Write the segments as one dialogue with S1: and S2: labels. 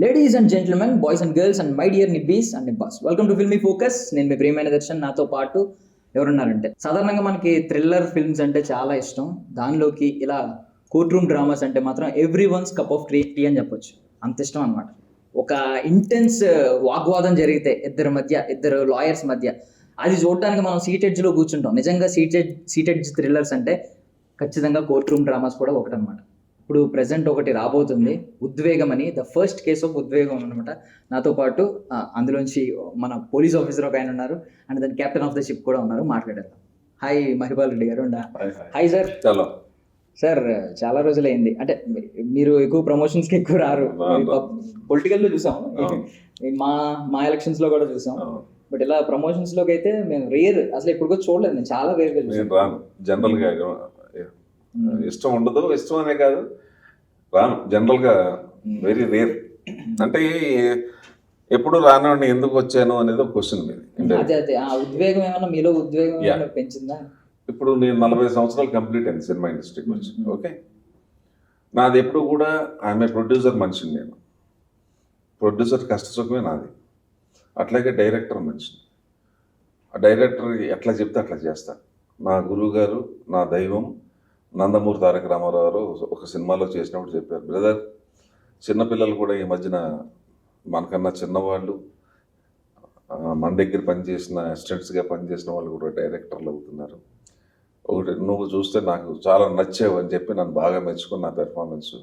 S1: Ladies and gentlemen, boys and girls and my dear nibbis and nibbas, welcome to Filmy Focus. నేను మీ ప్రియమైన దర్శన్. నాతో పాటు ఎవరున్నారంటే, సాధారణంగా మనకి థ్రిల్లర్ ఫిల్మ్స్ అంటే చాలా ఇష్టం. దానిలోకి ఇలా కోర్ట్ రూమ్ డ్రామాస్ అంటే మాత్రం everyone's cup of tea అని చెప్పొచ్చు. అంత ఇష్టం అనమాట. ఒక ఇంటెన్స్ వాగ్వాదం జరిగితే ఇద్దరు లాయర్స్ మధ్య, అది చూడడానికి మనం సీట్ ఎడ్జ్లో కూర్చుంటాం. నిజంగా సీట్ ఎడ్జ్ థ్రిల్లర్స్ అంటే ఖచ్చితంగా కోర్ట్ రూమ్ డ్రామాస్ కూడా ఒకటనమాట. ఇప్పుడు ప్రెసెంట్ ఒకటి రాబోతుంది, ఉద్వేగం అని, ద ఫస్ట్ కేస్ ఆఫ్ ఉద్వేగం అనమాట. నాతో పాటు అందులోంచి మన పోలీస్ ఆఫీసర్ ఒక ఆయన ఉన్నారు, అండ్ దాని కెప్టెన్ ఆఫ్ ద షిప్ కూడా ఉన్నారు. మాట్లాడేద్దాం. హాయ్ మహిపాల్ రెడ్డి గారు. Hi sir. సార్, చాలా రోజులైంది. అంటే మీరు ఎక్కువ ప్రమోషన్స్కి ఎక్కువ రారు. పొలిటికల్లో చూసాం, మా ఎలక్షన్స్లో కూడా చూసాం. బట్ ఇలా ప్రమోషన్స్లోకి అయితే మేము రేర్, అసలు ఇప్పుడు కూడా చూడలేదు. నేను చాలా రేర్గా చూసాను.
S2: జనరల్గా ఇష్టం ఉండదు, ఇష్టం అనే కాదు, రాను. జనరల్గా వెరీ రేర్. అంటే ఎప్పుడు రానివాడిని ఎందుకు వచ్చాను అనేది ఒక క్వశ్చన్ మీద.
S1: ఉద్వేగం ఏమన్నా మీలో ఉద్వేగం పెంచిందా?
S2: ఇప్పుడు నేను 40 సంవత్సరాలు కంప్లీట్ అయింది సినిమా ఇండస్ట్రీకి వచ్చి. ఓకే, నాది ఎప్పుడు కూడా ఆమె ప్రొడ్యూసర్ మనిషిని. నేను ప్రొడ్యూసర్ కష్టసుఖమే నాది. అట్లాగే డైరెక్టర్ మనిషిని. ఆ డైరెక్టర్ ఎట్లా చెప్తే అట్లా చేస్తా. నా గురువు గారు, నా దైవం నందమూరి తారక రామారావు గారు ఒక సినిమాలో చేసినప్పుడు చెప్పారు, బ్రదర్, చిన్నపిల్లలు కూడా ఈ మధ్యన మనకన్నా చిన్నవాళ్ళు, మన దగ్గర పనిచేసిన అసిస్టెంట్స్గా పనిచేసిన వాళ్ళు కూడా డైరెక్టర్లు అవుతున్నారు. ఒకటి నువ్వు చూస్తే నాకు చాలా నచ్చావు అని చెప్పి నన్ను బాగా మెచ్చుకున్న నా పెర్ఫార్మెన్స్.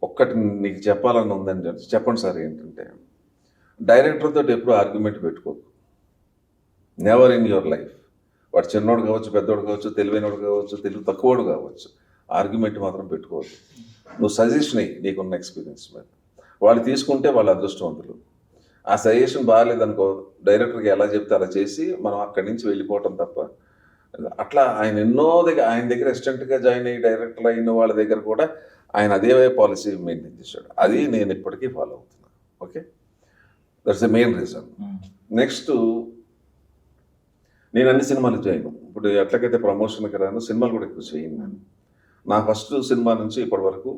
S2: ఒక్కటి నీకు చెప్పాలని ఉందని చెప్పి. చెప్పండి సార్. ఏంటంటే, డైరెక్టర్తో ఎప్పుడు ఆర్గ్యుమెంట్ పెట్టుకోకు. Never in your life. వాడు చిన్నోడు కావచ్చు, పెద్దోడు కావచ్చు, తెలివైనోడు కావచ్చు, తెలివి తక్కువడు కావచ్చు, ఆర్గ్యుమెంట్ మాత్రం పెట్టుకోవచ్చు. నువ్వు సజెషన్ అయ్యి నీకున్న ఎక్స్పీరియన్స్ మీద. వాళ్ళు తీసుకుంటే వాళ్ళ అదృష్టవంతులు. ఆ సజెషన్ బాగాలేదనుకో, డైరెక్టర్కి ఎలా చెప్తే అలా చేసి మనం అక్కడి నుంచి వెళ్ళిపోవటం తప్ప. అట్లా ఆయన ఆయన దగ్గర అసిస్టెంట్గా జాయిన్ అయ్యి డైరెక్టర్ అయిన వాళ్ళ దగ్గర కూడా ఆయన అదే పాలసీ మెయింటైన్ చేశాడు. అది నేను ఇప్పటికీ ఫాలో అవుతున్నాను. Okay, that's the main reason. Next, నేను అన్ని సినిమాలు చేయను. ఇప్పుడు ఎట్లకైతే ప్రమోషన్కి రాను, సినిమాలు కూడా ఎక్కువ చేయను. నేను నా ఫస్ట్ సినిమా నుంచి ఇప్పటి వరకు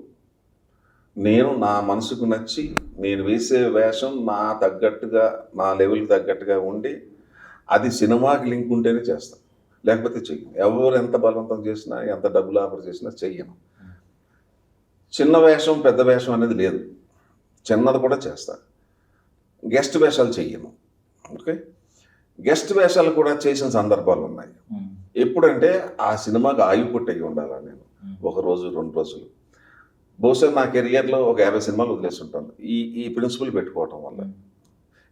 S2: నేను నా మనసుకు నచ్చి నేను వేసే వేషం నా తగ్గట్టుగా, నా లెవెల్కి తగ్గట్టుగా ఉండి అది సినిమాకి లింక్ ఉంటేనే చేస్తాను, లేకపోతే చెయ్యను. ఎవరు ఎంత బలవంతం చేసినా, ఎంత డబ్బులు ఆఫర్ చేసినా చెయ్యను. చిన్న వేషం పెద్ద వేషం అనేది లేదు. చిన్నది కూడా చేస్తాను. గెస్ట్ వేషాలు చెయ్యను. ఓకే, గెస్ట్ వేషాలు కూడా చేసిన సందర్భాలు ఉన్నాయి. ఎప్పుడంటే ఆ సినిమాకి ఆయుపుట్టి అయ్యి ఉండాలా నేను. 1 రోజు 2 రోజులు. బహుశా నా కెరియర్లో ఒక 50 సినిమాలు వదిలేసి ఉంటాను ఈ ప్రిన్సిపల్ పెట్టుకోవటం వల్ల.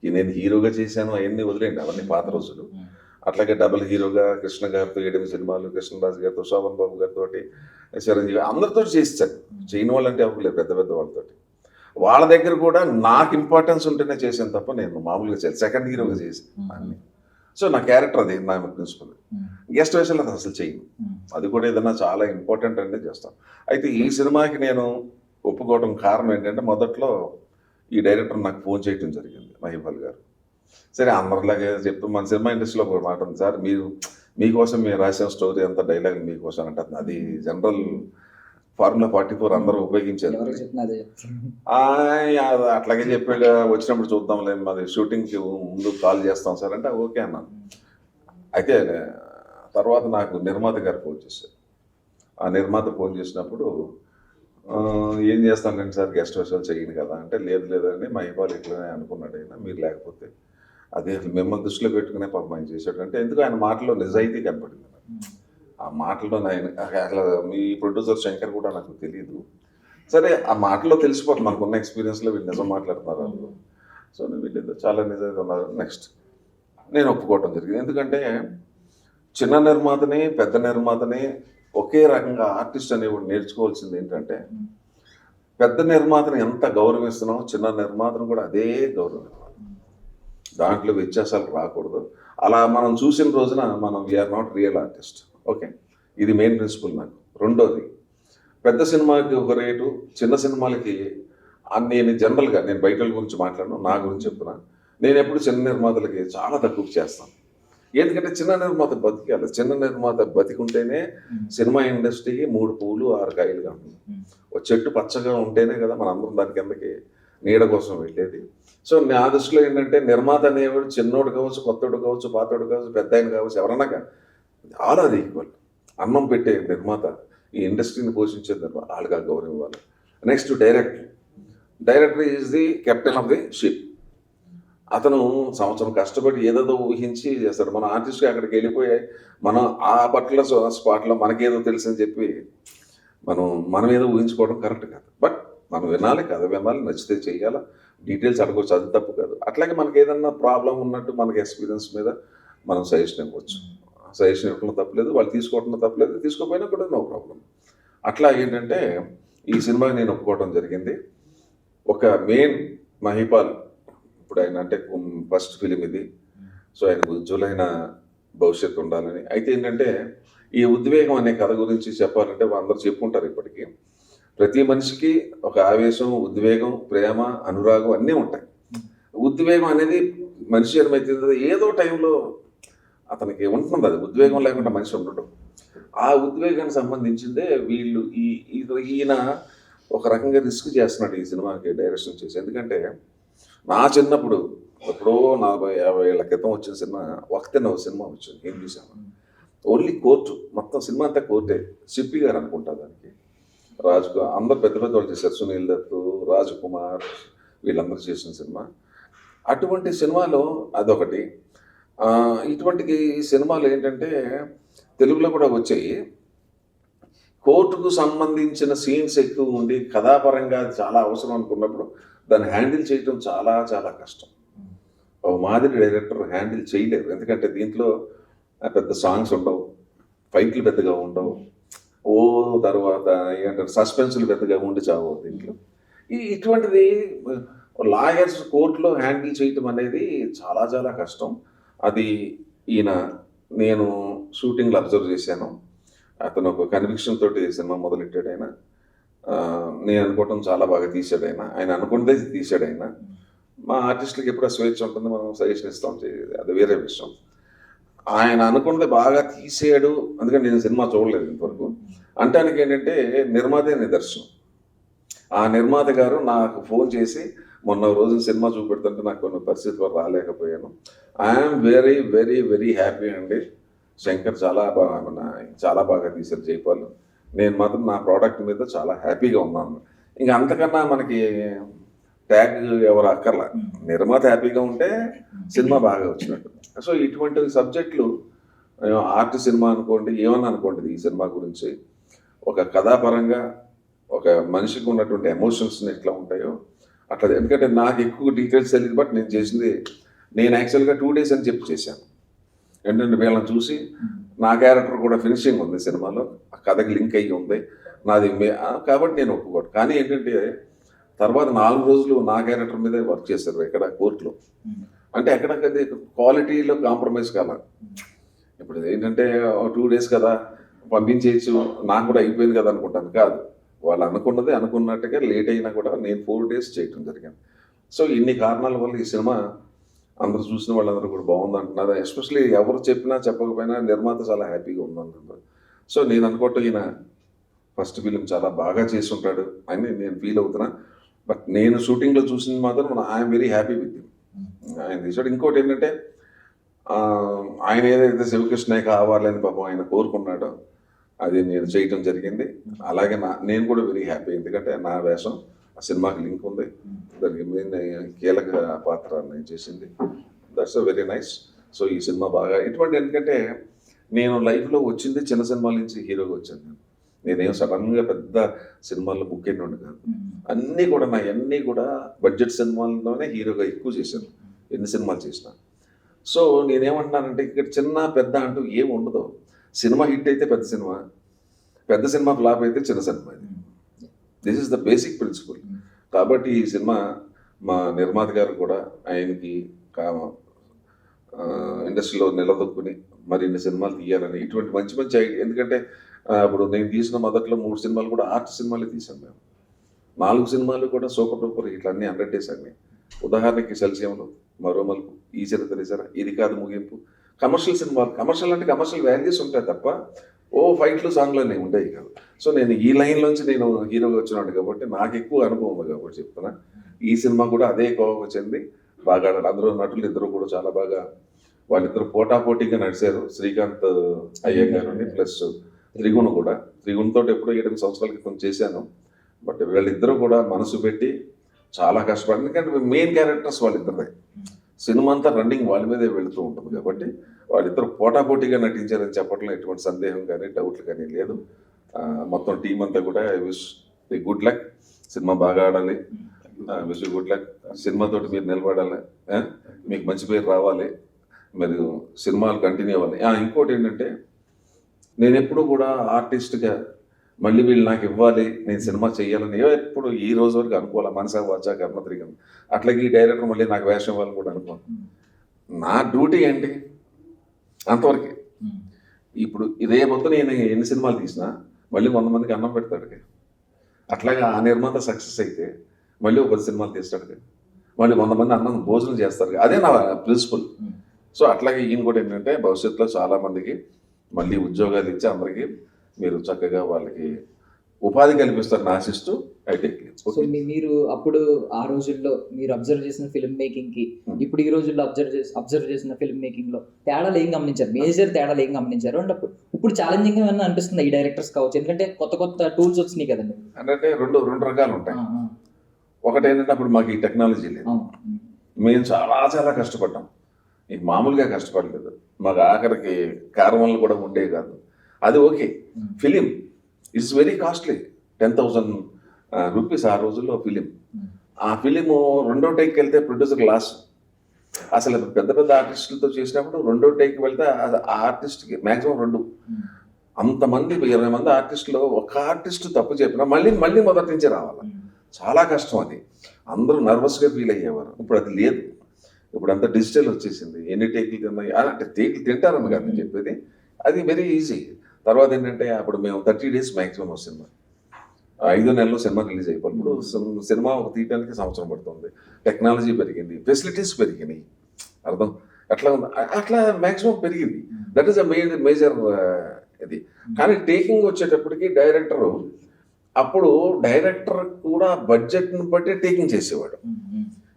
S2: నేను హీరోగా చేశాను అవన్నీ వదిలేండి, అవన్నీ పాత రోజులు. అట్లాగే డబుల్ హీరోగా కృష్ణ గారితో 8 సినిమాలు, కృష్ణరాజు గారితో, శోభన్ బాబు గారితో, చిరంజీవి, అందరితో చేస్తాను. చేయని వాళ్ళంటే అవ్వలేదు, పెద్ద పెద్ద వాళ్ళతో. వాళ్ళ దగ్గర కూడా నాకు ఇంపార్టెన్స్ ఉంటేనే చేసాను తప్ప నేను మామూలుగా చేయాలి సెకండ్ హీరోగా చేసాను అన్ని. సో నా క్యారెక్టర్ అది, నా ప్రిన్సిపల్. గెస్ట్ వేషాలు అది అసలు చేయను. అది కూడా ఏదైనా చాలా ఇంపార్టెంట్ అంటే చేస్తాను. అయితే ఈ సినిమాకి నేను ఒప్పుకోవడం కారణం ఏంటంటే, మొదట్లో ఈ డైరెక్టర్ నాకు ఫోన్ చేయడం జరిగింది, మహిపాల్ గారు. సరే, అందరిలాగే చెప్తూ మన సినిమా ఇండస్ట్రీలో ఒక మాట ఉంది, సార్ మీకోసం మీరు రాసిన స్టోరీ అంతా డైలాగ్ మీకోసం అంటుంది. అది జనరల్ ఫార్ములా 44 అందరూ ఉపయోగించారు. అట్లాగే చెప్పాడు, వచ్చినప్పుడు చూద్దాంలే, మాది షూటింగ్కి ముందు కాల్ చేస్తాం సార్ అంటే ఓకే అన్నాను. అయితే తర్వాత నాకు నిర్మాత గారు ఫోన్ చేశారు. ఆ నిర్మాత ఫోన్ చేసినప్పుడు, ఏం చేస్తానండి సార్, గెస్ట్ వేషాలు చేయను కదా అంటే, లేదండి మహిపాల్ ఇట్లనే అనుకున్నాడు అయినా, మీరు లేకపోతే అదే మిమ్మల్ని దృష్టిలో పెట్టుకునే పాపం ఆయన చేశాడు అంటే. ఎందుకు ఆయన మాటలో నిజాయితీ కనపడింది. ఆ మాటలో అసలు మీ ప్రొడ్యూసర్ శంకర్ కూడా నాకు తెలియదు. సరే, ఆ మాటలో తెలిసిపోతుంది మనకున్న ఎక్స్పీరియన్స్లో వీళ్ళు నిజం మాట్లాడుతున్నారు. సో వీళ్ళు చాలా నిజంగా ఉన్నారు. నెక్స్ట్ నేను ఒప్పుకోవటం జరిగింది. ఎందుకంటే చిన్న నిర్మాతని పెద్ద నిర్మాతని ఒకే రకంగా ఆర్టిస్ట్ అనేవాడు నేర్చుకోవాల్సింది ఏంటంటే, పెద్ద నిర్మాతను ఎంత గౌరవిస్తున్నామో చిన్న నిర్మాతను కూడా అదే గౌరవం. దాంట్లో వ్యత్యాసాలు రాకూడదు. అలా మనం చూసిన రోజున మనం we are not real artist. Okay, ఇది మెయిన్ ప్రిన్సిపల్ నాకు. రెండోది, పెద్ద సినిమాకి ఒక రేటు, చిన్న సినిమాలకి నేను జనరల్గా నేను బయట గురించి మాట్లాడను, నా గురించి చెప్తున్నాను. నేను ఎప్పుడు చిన్న నిర్మాతలకి చాలా తక్కువ చేస్తాను. ఎందుకంటే చిన్న నిర్మాత బతికాలి. చిన్న నిర్మాత బతికుంటేనే సినిమా ఇండస్ట్రీకి 3 పూలు 6 కాయలుగా ఉంటుంది. ఒక చెట్టు పచ్చగా ఉంటేనే కదా మన అందరం దాని కిందకి నీడ కోసం వెళ్ళేది. సో నా దృష్టిలో ఏంటంటే నిర్మాత అనేవాడు చిన్నోడు కావచ్చు, కొత్తోడు కావచ్చు, పాతోడు కావచ్చు, పెద్ద ఆయన కావచ్చు, ఎవరన్నా కానీ ఆల్ ఆర్ ఈక్వల్. అన్నం పెట్టే నిర్మాత, ఈ ఇండస్ట్రీని పోషించే నిర్మాత, వాళ్ళకి ఆ గౌరవం ఇవ్వాలి. Next director is the captain of the ship. అతను సంవత్సరం కష్టపడి ఏదేదో ఊహించి చేస్తాడు. మన ఆర్టిస్ట్గా అక్కడికి వెళ్ళిపోయి మనం ఆ పర్టికులర్ స్పాట్లో మనకేదో తెలుసు అని చెప్పి మనం ఏదో ఊహించుకోవడం కరెక్ట్ కాదు. బట్ మనం వినాలి, కథ వినాలి, నచ్చితే చెయ్యాలి, డీటెయిల్స్ అడగవచ్చు, అది తప్పు కాదు. అట్లాగే మనకి ఏదన్నా ప్రాబ్లం ఉన్నట్టు మనకి ఎక్స్పీరియన్స్ మీద మనం సజెషన్ ఇవ్వచ్చు. సజెషన్ ఇవ్వడం తప్పలేదు, వాళ్ళు తీసుకోవడం తప్పలేదు, తీసుకోకపోయినా కూడా నో ప్రాబ్లం. అట్లా ఏంటంటే ఈ సినిమాకి నేను ఒప్పుకోవడం జరిగింది. ఒక మెయిన్ మహిపాల్, ఇప్పుడు ఆయన అంటే ఫస్ట్ ఫిలిం ఇది, సో ఆయనకు ఉజ్వలైన భవిష్యత్తు ఉండాలని. అయితే ఏంటంటే ఈ ఉద్వేగం అనే కథ గురించి చెప్పాలంటే అందరూ చెప్పుకుంటారు. ఇప్పటికీ ప్రతి మనిషికి ఒక ఆవేశం, ఉద్వేగం, ప్రేమ, అనురాగం అన్నీ ఉంటాయి. ఉద్వేగం అనేది మనిషి ఏమైతుంది ఏదో టైంలో అతనికి ఉంటుంది. అది ఉద్వేగం లేకుండా మనిషి ఉండడం. ఆ ఉద్వేగానికి సంబంధించిందే వీళ్ళు ఈయన ఒక రకంగా రిస్క్ చేస్తున్నాడు ఈ సినిమాకి డైరెక్షన్ చేసి. ఎందుకంటే నా చిన్నప్పుడు ఎప్పుడో 40-50 ఏళ్ల క్రితం వచ్చిన సినిమా వక్తే నవ్వు సినిమా వచ్చింది, హిందీ సినిమా. ఓన్లీ కోర్టు, మొత్తం సినిమా అంతా కోర్టే. సిప్పి గారు అనుకుంటా దానికి, అందరు పెద్ద పెద్ద వాళ్ళు చేశారు, సునీల్ దత్, రాజ్ కుమార్, వీళ్ళందరూ చేసిన సినిమా. అటువంటి సినిమాలో అదొకటి. ఇటువంటి సినిమాలు ఏంటంటే తెలుగులో కూడా వచ్చాయి. కోర్టుకు సంబంధించిన సీన్స్ ఎక్కువ ఉండి కథాపరంగా చాలా అవసరం అనుకున్నప్పుడు దాన్ని హ్యాండిల్ చేయటం చాలా చాలా కష్టం. ఒక మాదిరి డైరెక్టర్ హ్యాండిల్ చేయలేరు. ఎందుకంటే దీంట్లో పెద్ద సాంగ్స్ ఉండవు, ఫైట్లు పెద్దగా ఉండవు, తర్వాత ఏంటంటే సస్పెన్సులు పెద్దగా ఉండి చావు దీంట్లో. ఇటువంటిది లాయర్స్ కోర్టులో హ్యాండిల్ చేయటం అనేది చాలా చాలా కష్టం. అది నేను షూటింగ్లో అబ్జర్వ్ చేశాను. అతను ఒక కన్విక్షన్ తోటి సినిమా మొదలెట్టాడు ఆయన. నేను అనుకోవటం చాలా బాగా తీశాడు ఆయన అనుకున్నదే తీశాడు ఆయన. మా ఆర్టిస్టులకి ఎప్పుడు స్వేచ్ఛ ఉంటుంది, మనం సజెషన్ ఇస్తాం, అది వేరే విషయం. ఆయన అనుకున్నది బాగా తీసాడు. అందుకని నేను సినిమా చూడలేదు ఇంతవరకు. అంటానికి ఏంటంటే నిర్మాతే నిదర్శనం. ఆ నిర్మాత గారు నాకు ఫోన్ చేసి మొన్న రోజు సినిమా చూపెడుతుంటే నాకు కొన్ని పరిస్థితులు రాలేకపోయాను. I'm very very very happy అండి. శంకర్ చాలా బాగా తీశారు జైపాల్. నేను మాత్రం నా ప్రోడక్ట్ మీద చాలా హ్యాపీగా ఉన్నాను. ఇంకా అంతకన్నా మనకి ట్యాగ్ ఎవరు అక్కర్లా. నిర్మాత హ్యాపీగా ఉంటే సినిమా బాగా వచ్చినట్టు. సో ఇటువంటి సబ్జెక్టులు ఆర్ట్ సినిమా అనుకోండి, ఏమన్నా అనుకోండి, ఈ సినిమా గురించి ఒక కథాపరంగా ఒక మనిషికి ఉన్నటువంటి ఎమోషన్స్ని ఎట్లా ఉంటాయో అట్లా. ఎందుకంటే నాకు ఎక్కువ డీటెయిల్స్ తెలియదు, బట్ నేను యాక్చువల్గా 2 days అని చెప్పి చేశాను. ఏంటంటే వీళ్ళని చూసి నా క్యారెక్టర్ కూడా ఫినిషింగ్ ఉంది సినిమాలో, ఆ కథకి లింక్ అయ్యి ఉంది నాది, కాబట్టి నేను ఒప్పుకోడు. కానీ ఏంటంటే తర్వాత 4 రోజులు నా క్యారెక్టర్ మీదే వర్క్ చేశారు ఇక్కడ కోర్టులో. అంటే ఎక్కడ క్వాలిటీలో కాంప్రమైజ్ కావాలి. ఇప్పుడు ఏంటంటే 2 days కదా పంపించేయచ్చు, నాకు కూడా అయిపోయింది కదా అనుకుంటాను. కాదు, వాళ్ళు అనుకున్నట్టుగా లేట్ అయినా కూడా నేను 4 days చేయటం జరిగింది. సో ఇన్ని కారణాల వల్ల ఈ సినిమా అందరూ చూసిన వాళ్ళందరూ కూడా బాగుంది అంటున్నారు. ఎస్పెషల్లీ ఎవరు చెప్పినా చెప్పకపోయినా నిర్మాత చాలా హ్యాపీగా ఉందంటున్నారు. సో నేను అనుకోవటం ఈయన ఫస్ట్ ఫిలిం చాలా బాగా చేసి ఉంటాడు అని నేను ఫీల్ అవుతున్నా. బట్ నేను షూటింగ్లో చూసింది మాత్రం I'm very happy with him. ఆయన తీసాడు. ఇంకోటి ఏంటంటే ఆయన ఏదైతే శివకృష్ణయ్య కావాలని పాపం ఆయన కోరుకున్నాడో అది నేను చేయటం జరిగింది. అలాగే నేను కూడా వెరీ హ్యాపీ, ఎందుకంటే నా వేషం ఆ సినిమాకి లింక్ ఉంది, దానికి మెయిన్ కీలక పాత్ర నేను చేసింది. That's very nice. సో ఈ సినిమా బాగా ఇటువంటి, ఎందుకంటే నేను లైఫ్లో వచ్చింది చిన్న సినిమాల నుంచి హీరోగా వచ్చాను. నేనేం సడన్గా పెద్ద సినిమాల్లో బుక్ అయినోడు కాదు. అన్నీ కూడా బడ్జెట్ సినిమాల్లోనే హీరోగా ఎక్కువ చేశాను, ఎన్ని సినిమాలు చేసినా. సో నేనేమంటున్నానంటే ఇక్కడ చిన్న పెద్ద అంటూ ఏం ఉండదు. సినిమా హిట్ అయితే పెద్ద సినిమా ఫ్లాప్ అయితే చిన్న cinema. This is the basic principle. కాబట్టి ఈ సినిమా మా నిర్మాత గారు కూడా ఆయనకి ఇండస్ట్రీలో నిలదొక్కుని మరిన్ని సినిమాలు తీయాలని ఇటువంటి మంచి ఐడియా. ఎందుకంటే ఇప్పుడు నేను తీసిన మొదట్లో 3 సినిమాలు కూడా ఆర్ట్ సినిమాలే తీసాను. మేము 4 సినిమాలు కూడా సూపర్ డూపర్ హిట్లు, అన్నీ 100 days అన్నీ. ఉదాహరణకి సెల్సియంలో, మరో మలుపు, ఈ చరిత్ర, ఇది కాదు ముగింపు. కమర్షియల్ సినిమాలు, కమర్షియల్ అంటే కమర్షియల్ వాల్యూస్ ఉంటాయి తప్ప ఫైట్లు సాంగ్లు అనేవి ఉండేవి కాదు. సో నేను ఈ లైన్లోంచి నేను హీరోగా వచ్చినాడు కాబట్టి నాకు ఎక్కువ అనుభవం ఉంది కాబట్టి చెప్తున్నా. ఈ సినిమా కూడా అదే కోవకు చెంది బాగా ఆడారు. అందులో నటులు ఇద్దరు కూడా చాలా బాగా వాళ్ళిద్దరు పోటాపోటీగా నడిచారు. శ్రీకాంత్ అయ్యంగారు అని ప్లస్ త్రిగుణ్ కూడా. త్రిగుణ్తో ఎప్పుడో 7 సంవత్సరాల క్రితం చేశాను. బట్ వీళ్ళిద్దరూ కూడా మనసు పెట్టి చాలా కష్టపడి, ఎందుకంటే మెయిన్ క్యారెక్టర్స్ వాళ్ళిద్దరే, సినిమా అంతా రన్నింగ్ వాళ్ళ మీదే వెళుతూ ఉంటుంది కాబట్టి వాళ్ళిద్దరు పోటాపోటీగా నటించారని చెప్పడంలో ఎటువంటి సందేహం కానీ డౌట్లు కానీ లేదు. మొత్తం టీం అంతా కూడా విష్ గుడ్ లక్. సినిమా బాగా ఆడాలి. Wish good luck. సినిమాతోటి మీరు నిలబడాలి, మీకు మంచి పేరు రావాలి, మీరు సినిమాలు కంటిన్యూ అవ్వాలి. ఇంకోటి ఏంటంటే, నేను ఎప్పుడు కూడా ఆర్టిస్ట్గా మళ్ళీ వీళ్ళు నాకు ఇవ్వాలి, నేను సినిమా చేయాలని ఎప్పుడు ఈ రోజు వరకు అనుకోవాలి. మనసా వాచా కర్మ త్రికం. అట్లాగే ఈ డైరెక్టర్ మళ్ళీ నాకు వేషం ఇవ్వాలని కూడా అనుకోను. నా డ్యూటీ ఏంటి అంతవరకే. ఇప్పుడు ఇదే మొత్తం నేను ఎన్ని సినిమాలు తీసినా మళ్ళీ 100 మందికి అన్నం పెడతాడు. అట్లాగే ఆ నిర్మాత సక్సెస్ అయితే మళ్ళీ 10 సినిమాలు తీస్తాడు, మళ్ళీ 100 మంది అన్నం భోజనం చేస్తారు. అదే నా ప్రిన్సిపల్. సో అట్లాగే ఈయన కూడా ఏంటంటే భవిష్యత్తులో చాలామందికి మళ్ళీ ఉద్యోగాలు ఇచ్చి అందరికీ మీరు చక్కగా వాళ్ళకి ఉపాధి కల్పిస్తారని ఆశిస్తూ హైటెక్.
S1: సో మీరు అప్పుడు ఆ రోజుల్లో మీరు అబ్జర్వ్ చేసిన ఫిల్మ్ మేకింగ్ కి ఇప్పుడు ఈ రోజుల్లో అబ్జర్వ్ చేసిన ఫిల్మ్ మేకింగ్ లో తేడాలు ఏం గమనించారు? మేజర్ తేడాలు ఏం గమనించారు? అంటే ఇప్పుడు ఛాలెంజింగ్ ఏమన్నా అనిపిస్తుంది ఈ డైరెక్టర్స్ కావచ్చు, ఎందుకంటే కొత్త కొత్త టూల్స్ వచ్చినాయి కదండి.
S2: అంటే రెండు రకాలు ఉంటాయి. ఒకటి ఏంటంటే అప్పుడు మాకు ఈ టెక్నాలజీ లేదు. మేము చాలా చాలా కష్టపడ్డాం. ఇక మామూలుగా కష్టపడలేదు. మాకు ఆఖరికి కార్వన్లు కూడా ఉండేవి కాదు. అది okay. Film it's very costly. 10,000 rupees ఆ రోజుల్లో ఫిలిం. ఆ ఫిలిము రెండో టేక్కి వెళ్తే ప్రొడ్యూసర్ లాస్. అసలు పెద్ద పెద్ద ఆర్టిస్టులతో చేసినప్పుడు రెండో టేక్కి వెళ్తే ఆ ఆర్టిస్ట్కి మ్యాక్సిమం 2. అంతమంది 20 మంది ఆర్టిస్టులు ఒక ఆర్టిస్ట్ తప్పు చెప్పినా మళ్ళీ మొదటి నుంచి రావాలి. చాలా కష్టం అది. అందరూ నర్వస్గా ఫీల్ అయ్యేవారు. ఇప్పుడు అది లేదు. ఇప్పుడు అంతా డిజిటల్ వచ్చేసింది. ఎన్ని టేకులు తిన్నాయి అంటే టేకులు తింటారని కాదు నేను చెప్పేది, అది వెరీ ఈజీ. తర్వాత ఏంటంటే అప్పుడు మేము 30 days మ్యాక్సిమం సినిమా, 5 నెలలు సినిమా రిలీజ్ అయిపోయి. ఇప్పుడు సినిమా ఒక తీయడానికి సంవత్సరం పడుతుంది. టెక్నాలజీ పెరిగింది, ఫెసిలిటీస్ పెరిగినాయి, అర్థం అట్లా మ్యాక్సిమం పెరిగింది. దట్ ఈస్ అ మేజర్ ఇది. కానీ టేకింగ్ వచ్చేటప్పటికి డైరెక్టరు, అప్పుడు డైరెక్టర్ కూడా బడ్జెట్ని బట్టి టేకింగ్ చేసేవాడు.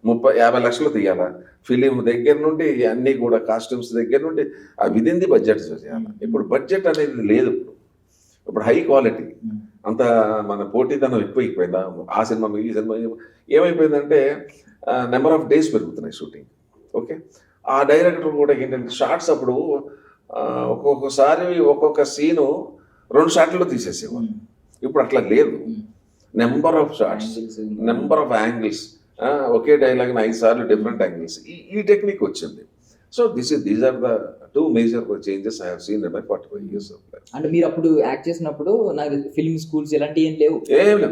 S2: 30-50 లక్షలు తీయాలా, ఫిలిం దగ్గర నుండి అన్నీ కూడా కాస్ట్యూమ్స్ దగ్గర నుండి విదిన్ ది బడ్జెట్ చేయాలి. ఇప్పుడు బడ్జెట్ అనేది లేదు. ఇప్పుడు హై క్వాలిటీ, అంత మన పోటీతనం ఎక్కువైపోయిందా, ఆ సినిమా ఈ సినిమా ఏమైపోయిందంటే నెంబర్ ఆఫ్ డేస్ పెరుగుతున్నాయి షూటింగ్. ఓకే, ఆ డైరెక్టర్ కూడా ఏంటంటే షార్ట్స్ అప్పుడు ఒక్కొక్కసారి ఒక్కొక్క సీను 2 షాట్లలో తీసేసేవారు. ఇప్పుడు అట్లా లేదు. Number of shots, number of angles, ఒకే డైలాగ్ని 5 సార్లు డిఫరెంట్ యాంగిల్స్, ఈ టెక్నిక్ వచ్చింది. So these are the 2 major changes I have seen in my 45 years of life.
S1: అంటే మీరు అప్పుడు యాక్ట్ చేసినప్పుడు నాకు ఫిల్మ్ స్కూల్స్ ఇలాంటివి ఏం లేవు.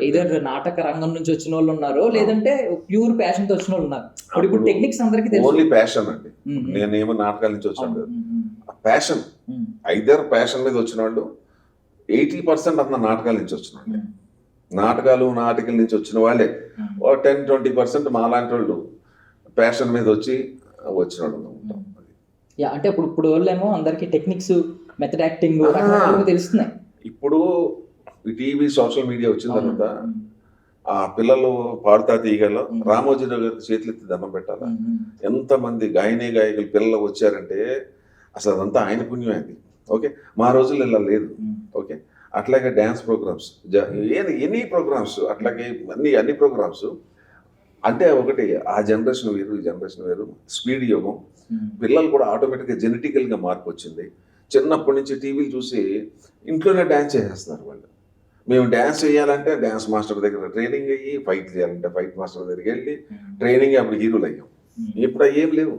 S1: ఇదర్ నాటక రంగం నుంచి వచ్చిన వాళ్ళు ఉన్నారు, లేదంటే ప్యూర్ ప్యాషన్ తో వచ్చిన వాళ్ళు ఉన్నారు. ఇప్పుడు టెక్నిక్స్ అందరికీ తెలుసు.
S2: ఓన్లీ ప్యాషన్ అండి. నేనేమో నాటకాల నుంచి వచ్చాను. ప్యాషన్, ఐదర్ ప్యాషన్ మీద వచ్చిన వాళ్ళు 80% అంత నాటకాల నుంచి వచ్చిన వాళ్ళు. నాటకాల నుంచి వచ్చిన వాళ్ళే 10-20% మాలాంటి వాళ్ళు ప్యాషన్ మీద వచ్చిన వాళ్ళు.
S1: అంటే ఇప్పుడు వాళ్ళేమో అందరికి టెక్నిక్స్, మెథడ్ యాక్టింగ్ తెలుస్తున్నాయి.
S2: ఇప్పుడు టీవీ సోషల్ మీడియా వచ్చిన తర్వాత ఆ పిల్లలు పాడుతా తీయగల రామోజీరావు గారికి చేతులెత్తి దండం పెట్టాలా. ఎంతమంది గాయకులు పిల్లలు వచ్చారంటే అసలు అదంతా ఆయన పుణ్యం అయింది. ఓకే, మా రోజుల్లో ఇలా లేదు. ఓకే, అట్లాగే డ్యాన్స్ ప్రోగ్రామ్స్, ఎనీ ప్రోగ్రామ్స్, అట్లాగే అన్ని ప్రోగ్రామ్స్. అంటే ఒకటి ఆ జనరేషన్ వేరు, ఈ జనరేషన్ వేరు, స్పీడ్ యోగం. పిల్లలు కూడా ఆటోమేటిక్గా జెనెటికల్గా మార్పు వచ్చింది. చిన్నప్పటి నుంచి టీవీలు చూసి ఇంట్లోనే డ్యాన్స్ చేసేస్తున్నారు వాళ్ళు. మేము డ్యాన్స్ చేయాలంటే డ్యాన్స్ మాస్టర్ దగ్గర ట్రైనింగ్ అయ్యి, ఫైట్ చేయాలంటే ఫైట్ మాస్టర్ దగ్గరికి వెళ్ళి ట్రైనింగ్, అప్పుడు హీరోలు అయ్యాం. ఇప్పుడు ఏం లేవు.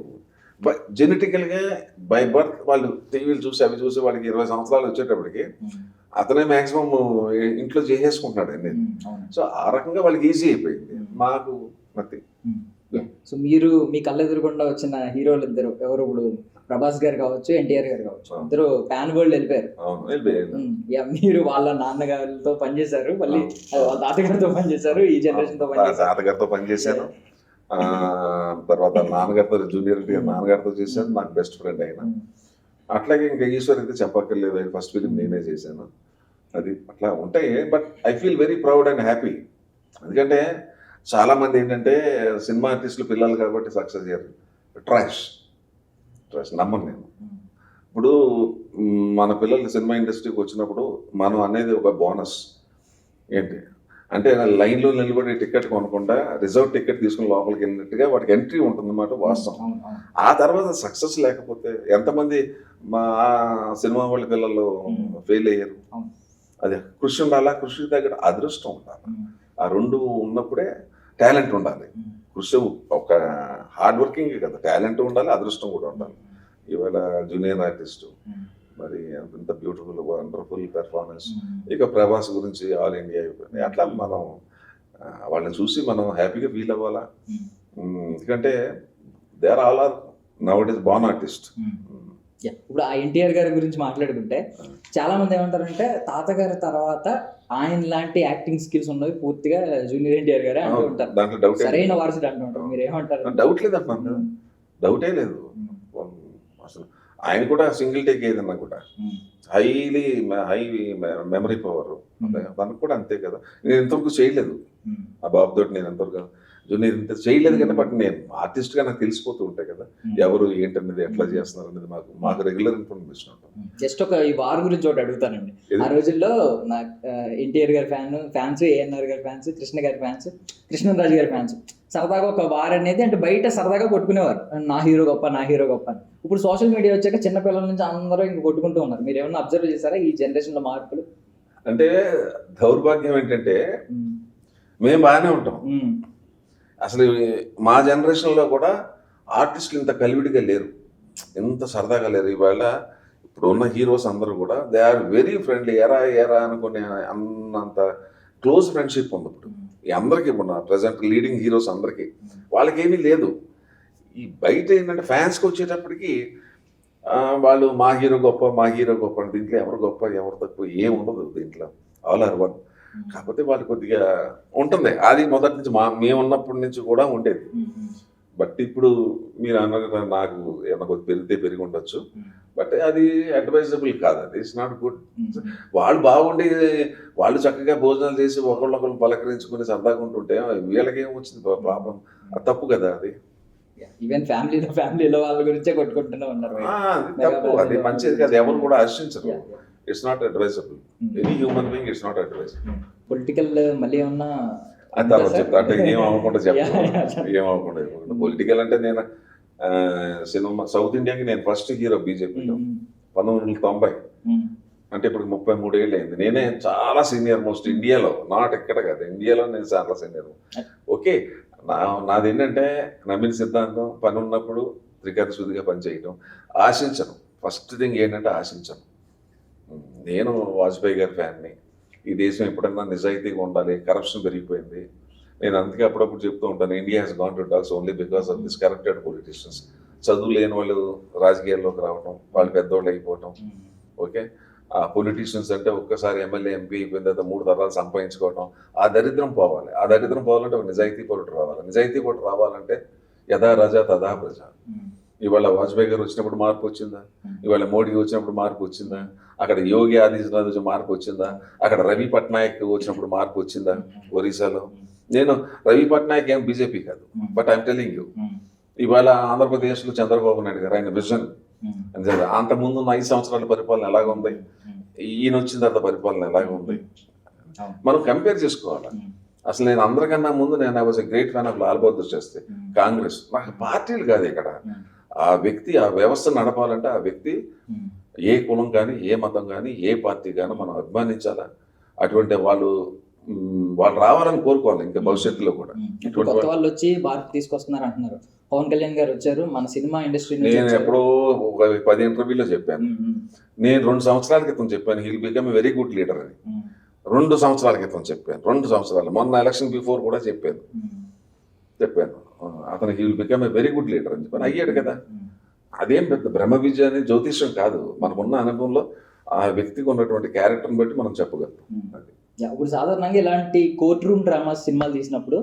S2: జెనెటికల్గా బై బర్త్ వాళ్ళు టీవీలు చూసి అవి చూసి వాళ్ళకి 20 సంవత్సరాలు వచ్చేటప్పటికి అతనే మ్యాక్సిమం ఇంట్లో చేసేసుకుంటున్నాడు అన్ని. సో ఆ రకంగా వాళ్ళకి ఈజీ అయిపోయింది. మాకు నథింగ్.
S1: సో మీరు మీ కళ్ళెదురుకుండా వచ్చిన హీరోలు ఇద్దరు ఎవరు? ఇప్పుడు ప్రభాస్ గారు కావచ్చు, ఎన్టీఆర్ గారు కావచ్చు, ఇద్దరు ప్యాన్ వరల్డ్ వెళ్ళిపోయారు. మీరు వాళ్ళ నాన్నగారితో పనిచేశారు, మళ్ళీ వాళ్ళ తాతగారితో పనిచేశారు, ఈ జనరేషన్ తో
S2: తాతగారితో పనిచేశాను. తర్వాత నాన్నగారితో, జూనియర్ నాన్నగారితో చేశాను. నాకు బెస్ట్ ఫ్రెండ్ అయినా. అట్లాగే ఇంకా ఈశ్వర్ అయితే చెప్పక్కర్లేదు, ఫస్ట్ ఫిలిం నేనే చేశాను. అది అట్లా ఉంటాయి. But I feel very proud and happy. ఎందుకంటే చాలా మంది ఏంటంటే సినిమా ఆర్టిస్టులు పిల్లలు కాబట్టి సక్సెస్ అయ్యారు. ట్రాష్ నమ్మను నేను. ఇప్పుడు మన పిల్లలు సినిమా ఇండస్ట్రీకి వచ్చినప్పుడు మనం అనేది ఒక బోనస్ ఏంటి అంటే లైన్లో నిలబడి టికెట్ కొనకుండా రిజర్వ్ టికెట్ తీసుకుని లోపలికి వెళ్ళినట్టుగా వాటికి ఎంట్రీ ఉంటుందన్నమాట వాస్తవం. ఆ తర్వాత సక్సెస్ లేకపోతే ఎంతమంది మా సినిమా వాళ్ళ పిల్లలు ఫెయిల్ అయ్యారు. అదే కృషి ఉండాలా, కృషికి తగ్గ అదృష్టం ఉండాలి. ఆ రెండు ఉన్నప్పుడే టాలెంట్ ఉండాలి. కృషి ఒక హార్డ్ వర్కింగ్ కదా, టాలెంట్ ఉండాలి, అదృష్టం కూడా ఉండాలి. ఇవాళ జూనియర్ ఆర్టిస్టు మరి అంత బ్యూటిఫుల్ వండర్ఫుల్ పెర్ఫార్మెన్స్. ఇక ప్రభాస్ గురించి ఆల్ ఇండియా అయిపోయింది. అట్లా మనం వాళ్ళని చూసి మనం హ్యాపీగా ఫీల్ అవ్వాలా. ఎందుకంటే they are all are now it is born artist.
S1: ఇప్పుడు ఆ ఎన్టీఆర్ గారి గురించి మాట్లాడుకుంటే చాలా మంది ఏమంటారంటే తాతగారి తర్వాత ఆయన లాంటి యాక్టింగ్ స్కిల్స్ ఉన్నవి పూర్తిగా జూనియర్ ఎన్టీఆర్ గారే అంటూ ఉంటారు.
S2: దాంట్లో డౌట్
S1: సరైన వారసుడు అంటుంటారు. మీరు ఏమంటారు?
S2: డౌట్ లేదు అంటున్నాను కదా, డౌటే లేదు అసలు. ఆయన కూడా సింగిల్ టేక్ ఏదన్నా కూడా హై మెమరీ పవర్ తనకు కూడా అంతే కదా. నేను ఎంతవరకు చేయలేదు ఆ బాబుతోటి, నేను ఎంతవరకు జూనియర్ ఇంత చేయలేదు కదా. బట్ నేను ఆర్టిస్ట్గా నాకు తెలిసిపోతూ ఉంటాయి కదా ఎవరు ఏంటనేది, ఎట్లా చేస్తున్నారు అనేది మాకు రెగ్యులర్ ఇన్ఫర్మేషన్ ఉంటుంది.
S1: జస్ట్ ఒక ఈ వార్ గురించి ఒకటి అడుగుతానండి. ఆ రోజుల్లో నాకు ఎన్టీఆర్ గారి ఫ్యాన్స్, ఏఎన్ఆర్ గారి ఫ్యాన్స్, కృష్ణ గారి ఫ్యాన్స్, కృష్ణరాజు గారి ఫ్యాన్స్ సరదాగా ఒక వార్ అనేది అంటే బయట సరదాగా కొట్టుకునేవారు, నా హీరో గొప్ప, నా హీరో గొప్ప అని. ఇప్పుడు సోషల్ మీడియా వచ్చాక చిన్నపిల్లల నుంచి అందరూ ఇంక కొట్టుకుంటూ ఉన్నారు. మీరు ఏమన్నా అబ్జర్వ్ చేశారా ఈ జనరేషన్లో మార్పులు?
S2: అంటే దౌర్భాగ్యం ఏంటంటే మేము బాగానే ఉంటాం. అసలు మా జనరేషన్లో కూడా ఆర్టిస్టులు ఇంత కలివిడిగా లేరు, ఎంత సరదాగా లేరు. ఇవాళ ఇప్పుడు ఉన్న హీరోస్ అందరూ కూడా దే ఆర్ వెరీ ఫ్రెండ్లీ. ఎరా అనుకునే అన్నంత క్లోజ్ ఫ్రెండ్షిప్ ఉంది ఇప్పుడు అందరికీ. ఉన్న ప్రజెంట్ లీడింగ్ హీరోస్ అందరికీ వాళ్ళకేమీ లేదు. ఈ బయట ఏంటంటే ఫ్యాన్స్కి వచ్చేటప్పటికి వాళ్ళు మా హీరో గొప్ప, మా హీరో గొప్ప అని. దీంట్లో ఎవరు గొప్ప ఎవరు తక్కువ ఏం ఉండదు, దీంట్లో ఆల్ ఆర్ వన్. కాకపోతే వాళ్ళు కొద్దిగా ఉంటుంది, అది మొదటి నుంచి మేము ఉన్నప్పటి నుంచి కూడా ఉండేది. బట్ ఇప్పుడు మీరు అన్నది నాకు ఏమన్నా కొద్ది పెరిగి ఉండొచ్చు, బట్ అది అడ్వైజబుల్ కాదు, అది ఇట్స్ నాట్ గుడ్. వాళ్ళు బాగుండి వాళ్ళు చక్కగా భోజనాలు చేసి ఒకళ్ళొకళ్ళు పలకరించుకుని సరదాగా ఉంటుంటే వీళ్ళకి ఏం వచ్చింది ప్రాబ్లం? అది తప్పు కదా. అది
S1: ఈవెన్ ఫ్యామిలీలో వాళ్ళ గురించే కొట్టుకుంటూనే ఉన్నారు.
S2: తప్పు, అది మంచిది కాదు, ఎవరు కూడా హర్షించరు. It's not advisable. Any human being it's not advisable.
S1: Political మళ్ళీ ఏమన్నా
S2: చెప్తా అంటే ఏమవ్వకుండా చెప్పాను, ఏమవ్వకుండా. పొలిటికల్ అంటే నేను సినిమా సౌత్ ఇండియాకి నేను ఫస్ట్ హీరో బీజేపీలో 1990. అంటే ఇప్పుడు 33 ఏళ్ళు అయింది. నేనే చాలా సీనియర్ మోస్ట్ ఇండియాలో, నాట్ ఎక్కడ కాదు, ఇండియాలో నేను చాలా సీనియర్. ఓకే, నాది ఏంటంటే నమ్మిన సిద్ధాంతం, పని ఉన్నప్పుడు త్రికరణ శుద్ధిగా పనిచేయటం, ఆశించను. ఫస్ట్ థింగ్ ఏంటంటే ఆశించను. నేను వాజ్పేయి గారి ఫ్యాన్ని. ఈ దేశం ఎప్పుడన్నా నిజాయితీగా ఉండాలి, కరప్షన్ పెరిగిపోయింది. నేను అందుకే అప్పుడప్పుడు చెప్తూ ఉంటాను, India has gone to dogs only because of this corrupted politicians. చదువు లేని వాళ్ళు రాజకీయాల్లోకి రావటం, వాళ్ళు పెద్దోళ్ళు అయిపోవటం. ఓకే, ఆ పొలిటీషియన్స్ అంటే ఒక్కసారి ఎమ్మెల్యే ఎంపీ అయిపోయిన తర్వాత 3 తరాలు సంపాదించుకోవటం, ఆ దరిద్రం పోవాలి. ఆ దరిద్రం పోవాలంటే ఒక నిజాయితీ పరుడు రావాలి. నిజాయితీ పరుడు రావాలంటే యథా రాజా తథా ప్రజ. ఇవాళ వాజ్పేయి గారు వచ్చినప్పుడు మార్పు వచ్చిందా? ఇవాళ మోడీ వచ్చినప్పుడు మార్పు వచ్చిందా? అక్కడ యోగి ఆదిత్యనాథ్ వచ్చి మార్పు వచ్చిందా? అక్కడ రవి పట్నాయక్ వచ్చినప్పుడు మార్పు వచ్చిందా ఒరిస్సాలో? నేను రవి పట్నాయక్ ఏం బీజేపీ కాదు, బట్ ఐఎమ్ టెలింగ్ యూ, ఇవాళ ఆంధ్రప్రదేశ్లో చంద్రబాబు నాయుడు గారు ఆయన విజన్ అంతకుముందు 5 సంవత్సరాల పరిపాలన ఎలాగ ఉంది, ఈయన వచ్చిన తర్వాత పరిపాలన ఎలాగ ఉంది, మనం కంపేర్ చేసుకోవాలి. అసలు నేను అందరికన్నా ముందు నేను I was a great fan of Lal Bahadur Shastri, Congress. నాకు పార్టీలు కాదు ఇక్కడ, ఆ వ్యక్తి ఆ వ్యవస్థ నడపాలంటే ఆ వ్యక్తి ఏ కులం కానీ, ఏ మతం కానీ, ఏ పార్టీ కానీ మనం అభిమానించాలా. అటువంటి వాళ్ళు రావాలని కోరుకోవాలి ఇంకా భవిష్యత్తులో కూడా.
S1: కొత్త వాళ్ళు వచ్చి భారత్ తీసుకొస్తున్నారు అంటున్నారు. పవన్ కళ్యాణ్ గారు వచ్చారు మన సినిమా ఇండస్ట్రీ.
S2: నేను ఎప్పుడో ఒక 10 ఇంటర్వ్యూలో చెప్పాను. నేను 2 సంవత్సరాల క్రితం చెప్పాను heal become very good leader అని. 2 సంవత్సరాల క్రితం చెప్పాను, 2 సంవత్సరాలు, మొన్న ఎలక్షన్ బిఫోర్ కూడా చెప్పాను అతను he will become a very good leader అని చెప్పాను. అయ్యాడు కదా. అదేం పెద్ద బ్రహ్మ విద్య అని జ్యోతిష్యం కాదు, మనకున్న అనుభవంలో ఆ వ్యక్తికి ఉన్నటువంటి క్యారెక్టర్ని బట్టి మనం చెప్పగలుగుతాం. అది
S1: ఇప్పుడు సాధారణంగా ఇలాంటి కోర్ట్ రూమ్ డ్రామాస్ సినిమాలు తీసినప్పుడు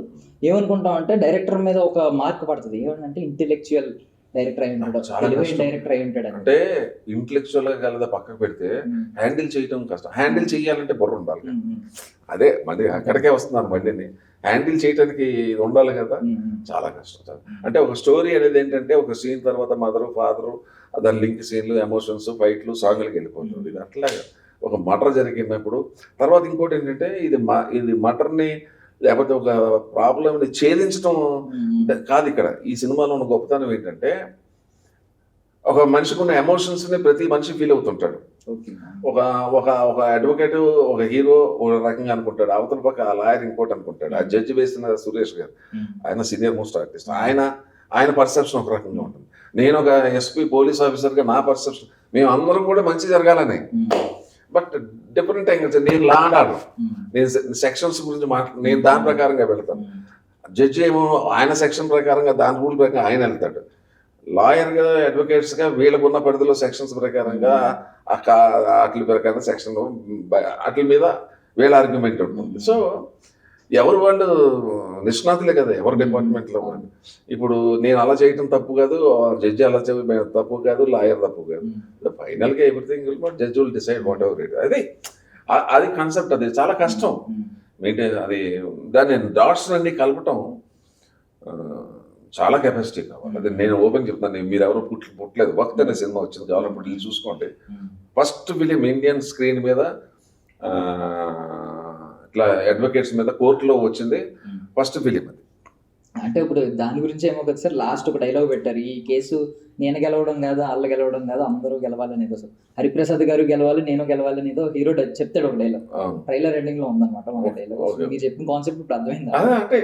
S1: ఏమనుకుంటాం అంటే డైరెక్టర్ మీద ఒక మార్క్ పడుతుంది. ఏమంటే ఇంటెలెక్చువల్ డైరెక్టర్ అయి ఉంటాడు, డైరెక్టర్ అయి ఉంటాడు.
S2: అంటే ఇంటెలెక్చువల్ గా కలదా పక్కకు పెడితే హ్యాండిల్ చేయడం కష్టం. హ్యాండిల్ చేయాలంటే బుర్ర ఉండాలి. అదే మళ్ళీ అక్కడికే వస్తున్నాను. మళ్ళీ హ్యాండిల్ చేయడానికి ఇది ఉండాలి కదా, చాలా కష్టం. అంటే ఒక స్టోరీ అనేది ఏంటంటే ఒక సీన్ తర్వాత మదరు ఫాదరు దాని లింక్ సీన్లు, ఎమోషన్స్, ఫైట్లు, సాంగ్లకి వెళ్ళిపోతుంది. ఇది అట్లాగా ఒక మర్డర్ జరిగినప్పుడు తర్వాత ఇంకోటి ఏంటంటే ఇది మర్డర్ని లేకపోతే ఒక ప్రాబ్లమ్ని ఛేదించడం కాదు. ఇక్కడ ఈ సినిమాలో ఉన్న గొప్పతనం ఏంటంటే ఒక మనిషికి ఉన్న ఎమోషన్స్ని ప్రతి మనిషి ఫీల్ అవుతుంటాడు. ఒక ఒక ఒక అడ్వకేట్, ఒక హీరో ఒక రకంగా అనుకుంటాడు, అవతల పక్క ఆ లాయర్ ఇంకోటి అనుకుంటాడు, ఆ జడ్జి వేసిన సురేష్ గారు ఆయన సీనియర్ మోస్ట్ ఆర్టిస్ట్, ఆయన పర్సెప్షన్ ఒక రకంగా ఉంటుంది. నేను ఒక ఎస్పీ పోలీస్ ఆఫీసర్గా నా పర్సెప్షన్, మేము అందరం కూడా మంచి జరగాలని, బట్ డిఫరెంట్ యాంగిల్స్. నేను లా అండ్ ఆర్డర్, నేను సెక్షన్స్ గురించి నేను దాని ప్రకారంగా వెళ్తాను. జడ్జి ఏమో ఆయన సెక్షన్ ప్రకారంగా దాని రూల్ ప్రకారం ఆయన వెళ్తాడు. లాయర్గా, అడ్వకేట్స్గా వీళ్ళకున్న పరిధిలో సెక్షన్స్ ప్రకారంగా వాటి ప్రకారం సెక్షన్ వాటి మీద వీళ్ళ ఆర్గ్యుమెంట్ ఉంటుంది. సో ఎవరు వాళ్ళు నిష్ణాతులే కదా ఎవరి డిపార్ట్మెంట్లో వాళ్ళు. ఇప్పుడు నేను అలా చేయటం తప్పు కాదు, జడ్జి అలా చేయడం తప్పు కాదు, లాయర్ తప్పు కాదు. ఫైనల్గా everything judge will decide what ever it. అది కాన్సెప్ట్. అది చాలా కష్టం మెయింటైన్. అది దాన్ని డాట్స్ అన్ని కలపటం చాలా కెపాసిటీ కావాలి. అది నేను ఓపెన్ చెప్తాను, మీరు ఎవరు పుట్టలేదు. వక్త్ అనే సినిమా వచ్చింది, కావాలప్పుడు వెళ్ళి చూసుకోండి. ఫస్ట్ ఫిలిం ఇండియన్ స్క్రీన్ మీద ఇట్లా అడ్వకేట్స్ మీద కోర్టులో వచ్చింది ఫస్ట్ ఫిలిం అది.
S1: అంటే ఇప్పుడు దాని గురించి ఏమో కదా సార్, లాస్ట్ ఒక డైలాగ్ పెట్టారు, ఈ కేసు నేను గెలవడం కాదు, వాళ్ళు గెలవడం కాదు, అందరూ గెలవాలనేదో సార్, హరిప్రసాద్ గారు గెలవాలి, నేను గెలవాలనేదో హీరో చెప్తాడు ఒక డైలాగ్. ట్రైలర్ ఎండింగ్ లో ఉందన్నమాట మన డైలాగ్. మీరు చెప్పిన కాన్సెప్ట్ ఇప్పుడు అర్థమైంది.
S2: అంటే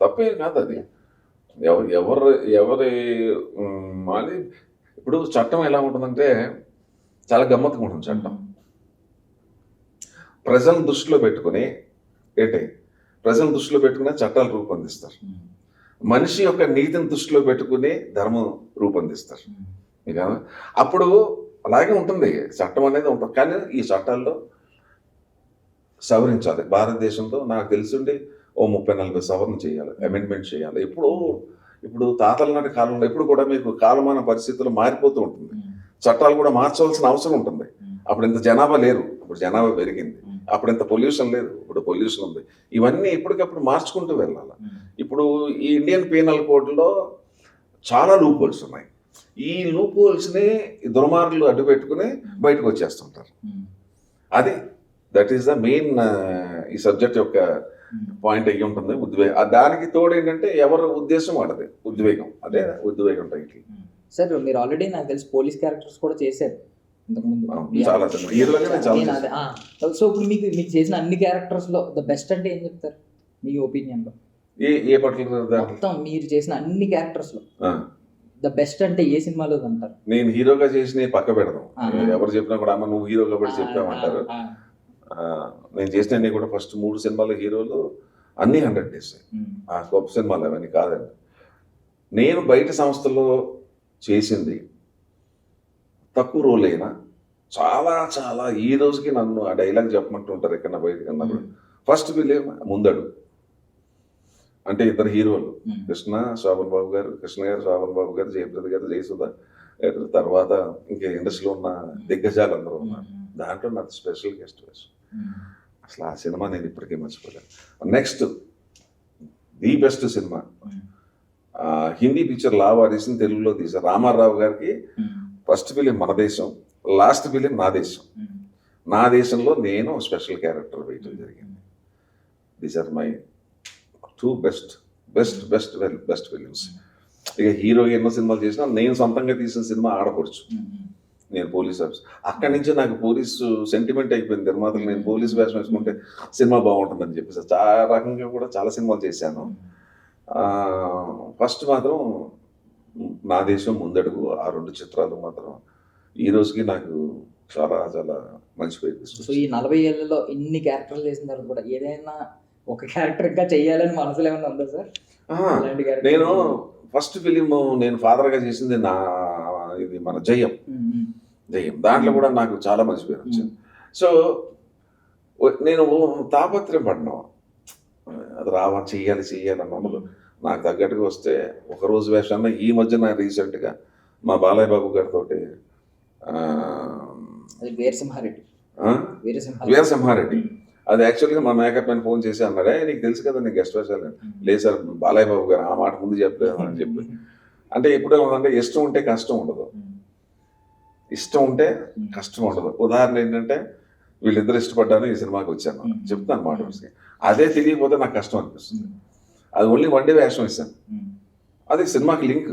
S2: తప్పేం కాదు అది. ఎవరి మళ్ళీ ఇప్పుడు చట్టం ఎలా ఉంటుందంటే చాలా గమ్మత్తుగా ఉంటుంది చట్టం. ప్రజలను దృష్టిలో పెట్టుకుని ప్రజలను దృష్టిలో పెట్టుకునే చట్టాలు రూపొందిస్తారు. మనిషి యొక్క నీతిని దృష్టిలో పెట్టుకుని ధర్మం రూపొందిస్తారు. ఇక అప్పుడు అలాగే ఉంటుంది చట్టం అనేది ఉంటుంది. కానీ ఈ చట్టాల్లో సవరించాలి. భారతదేశంలో నాకు తెలిసిండి ఓ 30-40 సవరణ చేయాలి, అమెండ్మెంట్ చేయాలి. ఇప్పుడు తాతల నాటి కాలంలో ఎప్పుడు కూడా మీకు కాలమాన పరిస్థితులు మారిపోతూ ఉంటుంది, చట్టాలు కూడా మార్చవలసిన అవసరం ఉంటుంది. అప్పుడు ఇంత జనాభా లేరు, ఇప్పుడు జనాభా పెరిగింది. అప్పుడు ఇంత పొల్యూషన్ లేదు, ఇప్పుడు పొల్యూషన్ ఉంది. ఇవన్నీ ఎప్పటికప్పుడు మార్చుకుంటూ వెళ్ళాలి. ఇప్పుడు ఈ ఇండియన్ పీనల్ కోడ్లో చాలా లూప్ హోల్స్ ఉన్నాయి. ఈ లూప్ హోల్స్ని దుర్మార్గులు అడ్డు పెట్టుకుని బయటకు వచ్చేస్తుంటారు. దట్ ఈస్ ద మెయిన్ ఈ సబ్జెక్ట్ యొక్క పాయింట్ అయ్యి ఉంటుంది. దానికి తోడు ఏంటంటే ఎవరి ఉద్దేశం వాడది, ఉద్వేగం. అదే ఉద్వేగం టైటిల్.
S1: సార్ మీరు ఆల్రెడీ నాకు తెలిసి పోలీస్ క్యారెక్టర్స్ కూడా చేశారు ఇంతకుముందు. సో ఇప్పుడు మీకు చేసిన అన్ని క్యారెక్టర్స్ లో ద బెస్ట్ అంటే ఏం చెప్తారు మీ ఒపీనియన్ లో?
S2: ఏ పర్టికులర్
S1: మొత్తం మీరు చేసిన అన్ని క్యారెక్టర్స్ లో ద బెస్ట్ అంటే ఏ సినిమాలో అంటారు?
S2: నేను హీరోగా చేసిన పక్క పెడదాం, ఎవరు చెప్పినా కూడా అమ్మ నువ్వు హీరోగా పెట్టి చెప్పామంటారు. నేను చేసినవి కూడా ఫస్ట్ 3 సినిమాలు హీరోలు అన్నీ 100 డేస్. ఆ గొప్ప సినిమాలు అవన్నీ కాదండి. నేను బయట సంస్థల్లో చేసింది తక్కువ రోల్ అయినా చాలా ఈ రోజుకి నన్ను ఆ డైలాగ్ చెప్పమంటుంటారు ఎక్కడన్నా బయటకు అన్నప్పుడు. ఫస్ట్ ఫిలిం ముందడు అంటే ఇద్దరు హీరోలు, కృష్ణ గారు, శోభన్ బాబు గారు, జయప్రద గారు, జయసుధ, తర్వాత ఇంకా ఇండస్ట్రీలో ఉన్న దిగ్గజాలు అందరూ ఉన్నారు. దాంట్లో నాకు స్పెషల్ గెస్ట్ వేసు. అసలు ఆ సినిమా నేను ఇప్పటికీ మర్చిపోలేను. Next the best cinema Hindi picture లావారీస్ని తెలుగులో తీశారు. రామారావు గారికి ఫస్ట్ ఫిలిం మన దేశం, లాస్ట్ ఫిలిం నా దేశం. నా దేశంలో నేను స్పెషల్ క్యారెక్టర్ వేయటం జరిగింది. These are my 2 best films. ఇక హీరో ఎన్నో సినిమాలు చేసినా నేను సొంతంగా తీసిన సినిమా ఆడపడుచు. నేను పోలీస్ ఆఫీసర్. అక్కడి నుంచి నాకు పోలీసు సెంటిమెంట్ అయిపోయింది. నిర్మాతలు నేను పోలీస్ వేషం వేసుకుంటే సినిమా బాగుంటుందని చెప్పేసి చాలా రకంగా కూడా చాలా సినిమాలు చేశాను. ఫస్ట్ మాత్రం నా దేశం ముందడుగు, ఆ 2 చిత్రాలు మాత్రం ఈ రోజుకి నాకు చాలా మంచి పేరు.
S1: సో ఈ 40 ఏళ్లలో ఇన్ని క్యారెక్టర్లు చేసిన తర్వాత కూడా ఏదైనా ఒక క్యారెక్టర్ ఇంకా చెయ్యాలని మనసులో ఏమైనా ఉందా సార్?
S2: నేను ఫస్ట్ ఫిలిం నేను ఫాదర్గా చేసింది ఇది మన జయం. దాంట్లో కూడా నాకు చాలా మంచి పేరు వచ్చింది. సో నేను తాపత్రయం పడినా అది చెయ్యాలి అన్నప్పుడు నాకు తగ్గట్టుగా వస్తే ఒకరోజు వేషాన్ని ఈ మధ్యన రీసెంట్గా మా బాలయ్య బాబు గారితో వీరసింహారెడ్డి అది యాక్చువల్గా మా మేకప్ మ్యాన్ ఫోన్ చేసి అన్నాడే నీకు తెలుసు కదా నేను గెస్ట్ వేసాను. లేదు సార్ బాలయ్య బాబు గారు ఆ మాట ముందు చెప్పలేదు అని చెప్పి. అంటే ఎప్పుడే ఉందంటే ఇష్టం ఉంటే కష్టం ఉండదు, ఇష్టం ఉంటే కష్టం ఉండదు. ఉదాహరణ ఏంటంటే వీళ్ళిద్దరు ఇష్టపడ్డాను ఈ సినిమాకి వచ్చాను చెప్తాను మాట వరుసకి. అదే తెలియకపోతే నాకు కష్టం అనిపిస్తుంది. అది ఓన్లీ వన్ డే వేషం ఇస్తాను, అది సినిమాకి లింక్.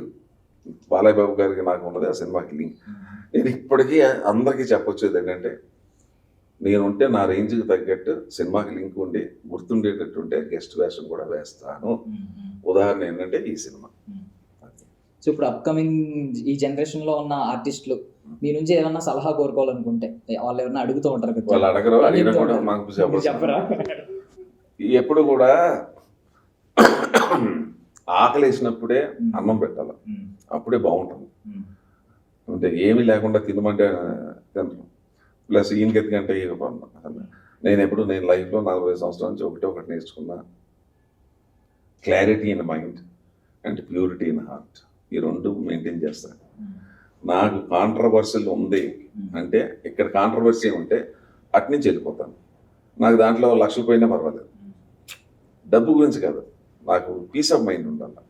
S2: బాలయ్య బాబు గారికి నాకు ఉన్నది ఆ సినిమాకి లింక్. నేను ఇప్పటికీ అందరికీ చెప్పొచ్చేది ఏంటంటే నేనుంటే నా రేంజ్కి తగ్గట్టు సినిమాకి లింక్ ఉండి గుర్తుండేటట్టు ఉంటే గెస్ట్ వేషం కూడా వేస్తాను. ఉదాహరణ ఏంటంటే ఈ సినిమా.
S1: సో ఇప్పుడు అప్కమింగ్ ఈ జనరేషన్ లో ఉన్న ఆర్టిస్టులు మీ నుంచి ఏమన్నా సలహా కోరుకోవాలనుకుంటే వాళ్ళు ఏమన్నా అడుగుతూ ఉంటారు కదా,
S2: వాళ్ళు అడగరు, అడిగినా కూడా మాకు
S1: చెప్పరా?
S2: ఎప్పుడు కూడా ఆకలి వేసినప్పుడే అన్నం పెట్టాలి, అప్పుడే బాగుంటుంది. అంటే ఏమీ లేకుండా తినమంటే తినరు. ప్లస్ ఈయనకి ఎందుకంటే నేను లైఫ్లో 40 సంవత్సరాల నుంచి ఒకటి నేర్చుకున్నా, clarity in mind and purity in heart. ఈ రెండు మెయింటైన్ చేస్తాను. నాకు కాంట్రవర్సీలు ఉంది అంటే ఇక్కడ కాంట్రవర్సీ ఉంటే అట్నుంచి వెళ్ళిపోతాను. నాకు దాంట్లో లక్షలు పోయినా పర్వాలేదు, డబ్బు గురించి కాదు, నాకు పీస్ ఆఫ్ మైండ్ ఉండాలి.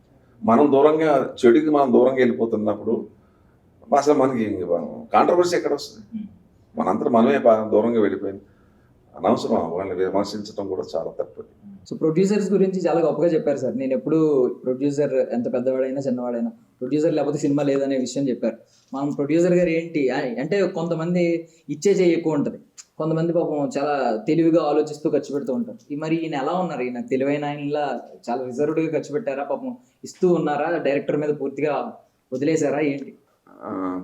S2: చెడుకి మనం దూరంగా వెళ్ళిపోతున్నప్పుడు అసలు మనకి కాంట్రవర్సీ ఎక్కడ వస్తుంది? మనంతా మనమే దూరంగా వెళ్ళిపోయింది. అనవసరం వాళ్ళని విమర్శించడం కూడా చాలా తప్పదు.
S1: సో ప్రొడ్యూసర్స్ గురించి చాలా గొప్పగా చెప్పారు సార్. నేను ఎప్పుడు ప్రొడ్యూసర్ ఎంత పెద్దవాడైనా చిన్నవాడైనా ప్రొడ్యూసర్ లేకపోతే సినిమా లేదనే విషయం చెప్పారు. మనం ప్రొడ్యూసర్ గారు ఏంటి అంటే కొంతమంది ఇచ్చే చేయి ఎక్కువ ఉంటుంది, కొంతమంది పాపం చాలా తెలివిగా ఆలోచిస్తూ ఖర్చు పెడుతూ ఉంటారు. మరి ఈయన ఎలా ఉన్నారు? ఈయన తెలివైన ఆయనలా చాలా రిజర్వ్డ్గా ఖర్చు పెట్టారా, పాపం ఇస్తూ ఉన్నారా, డైరెక్టర్ మీద పూర్తిగా వదిలేశారా ఏంటి?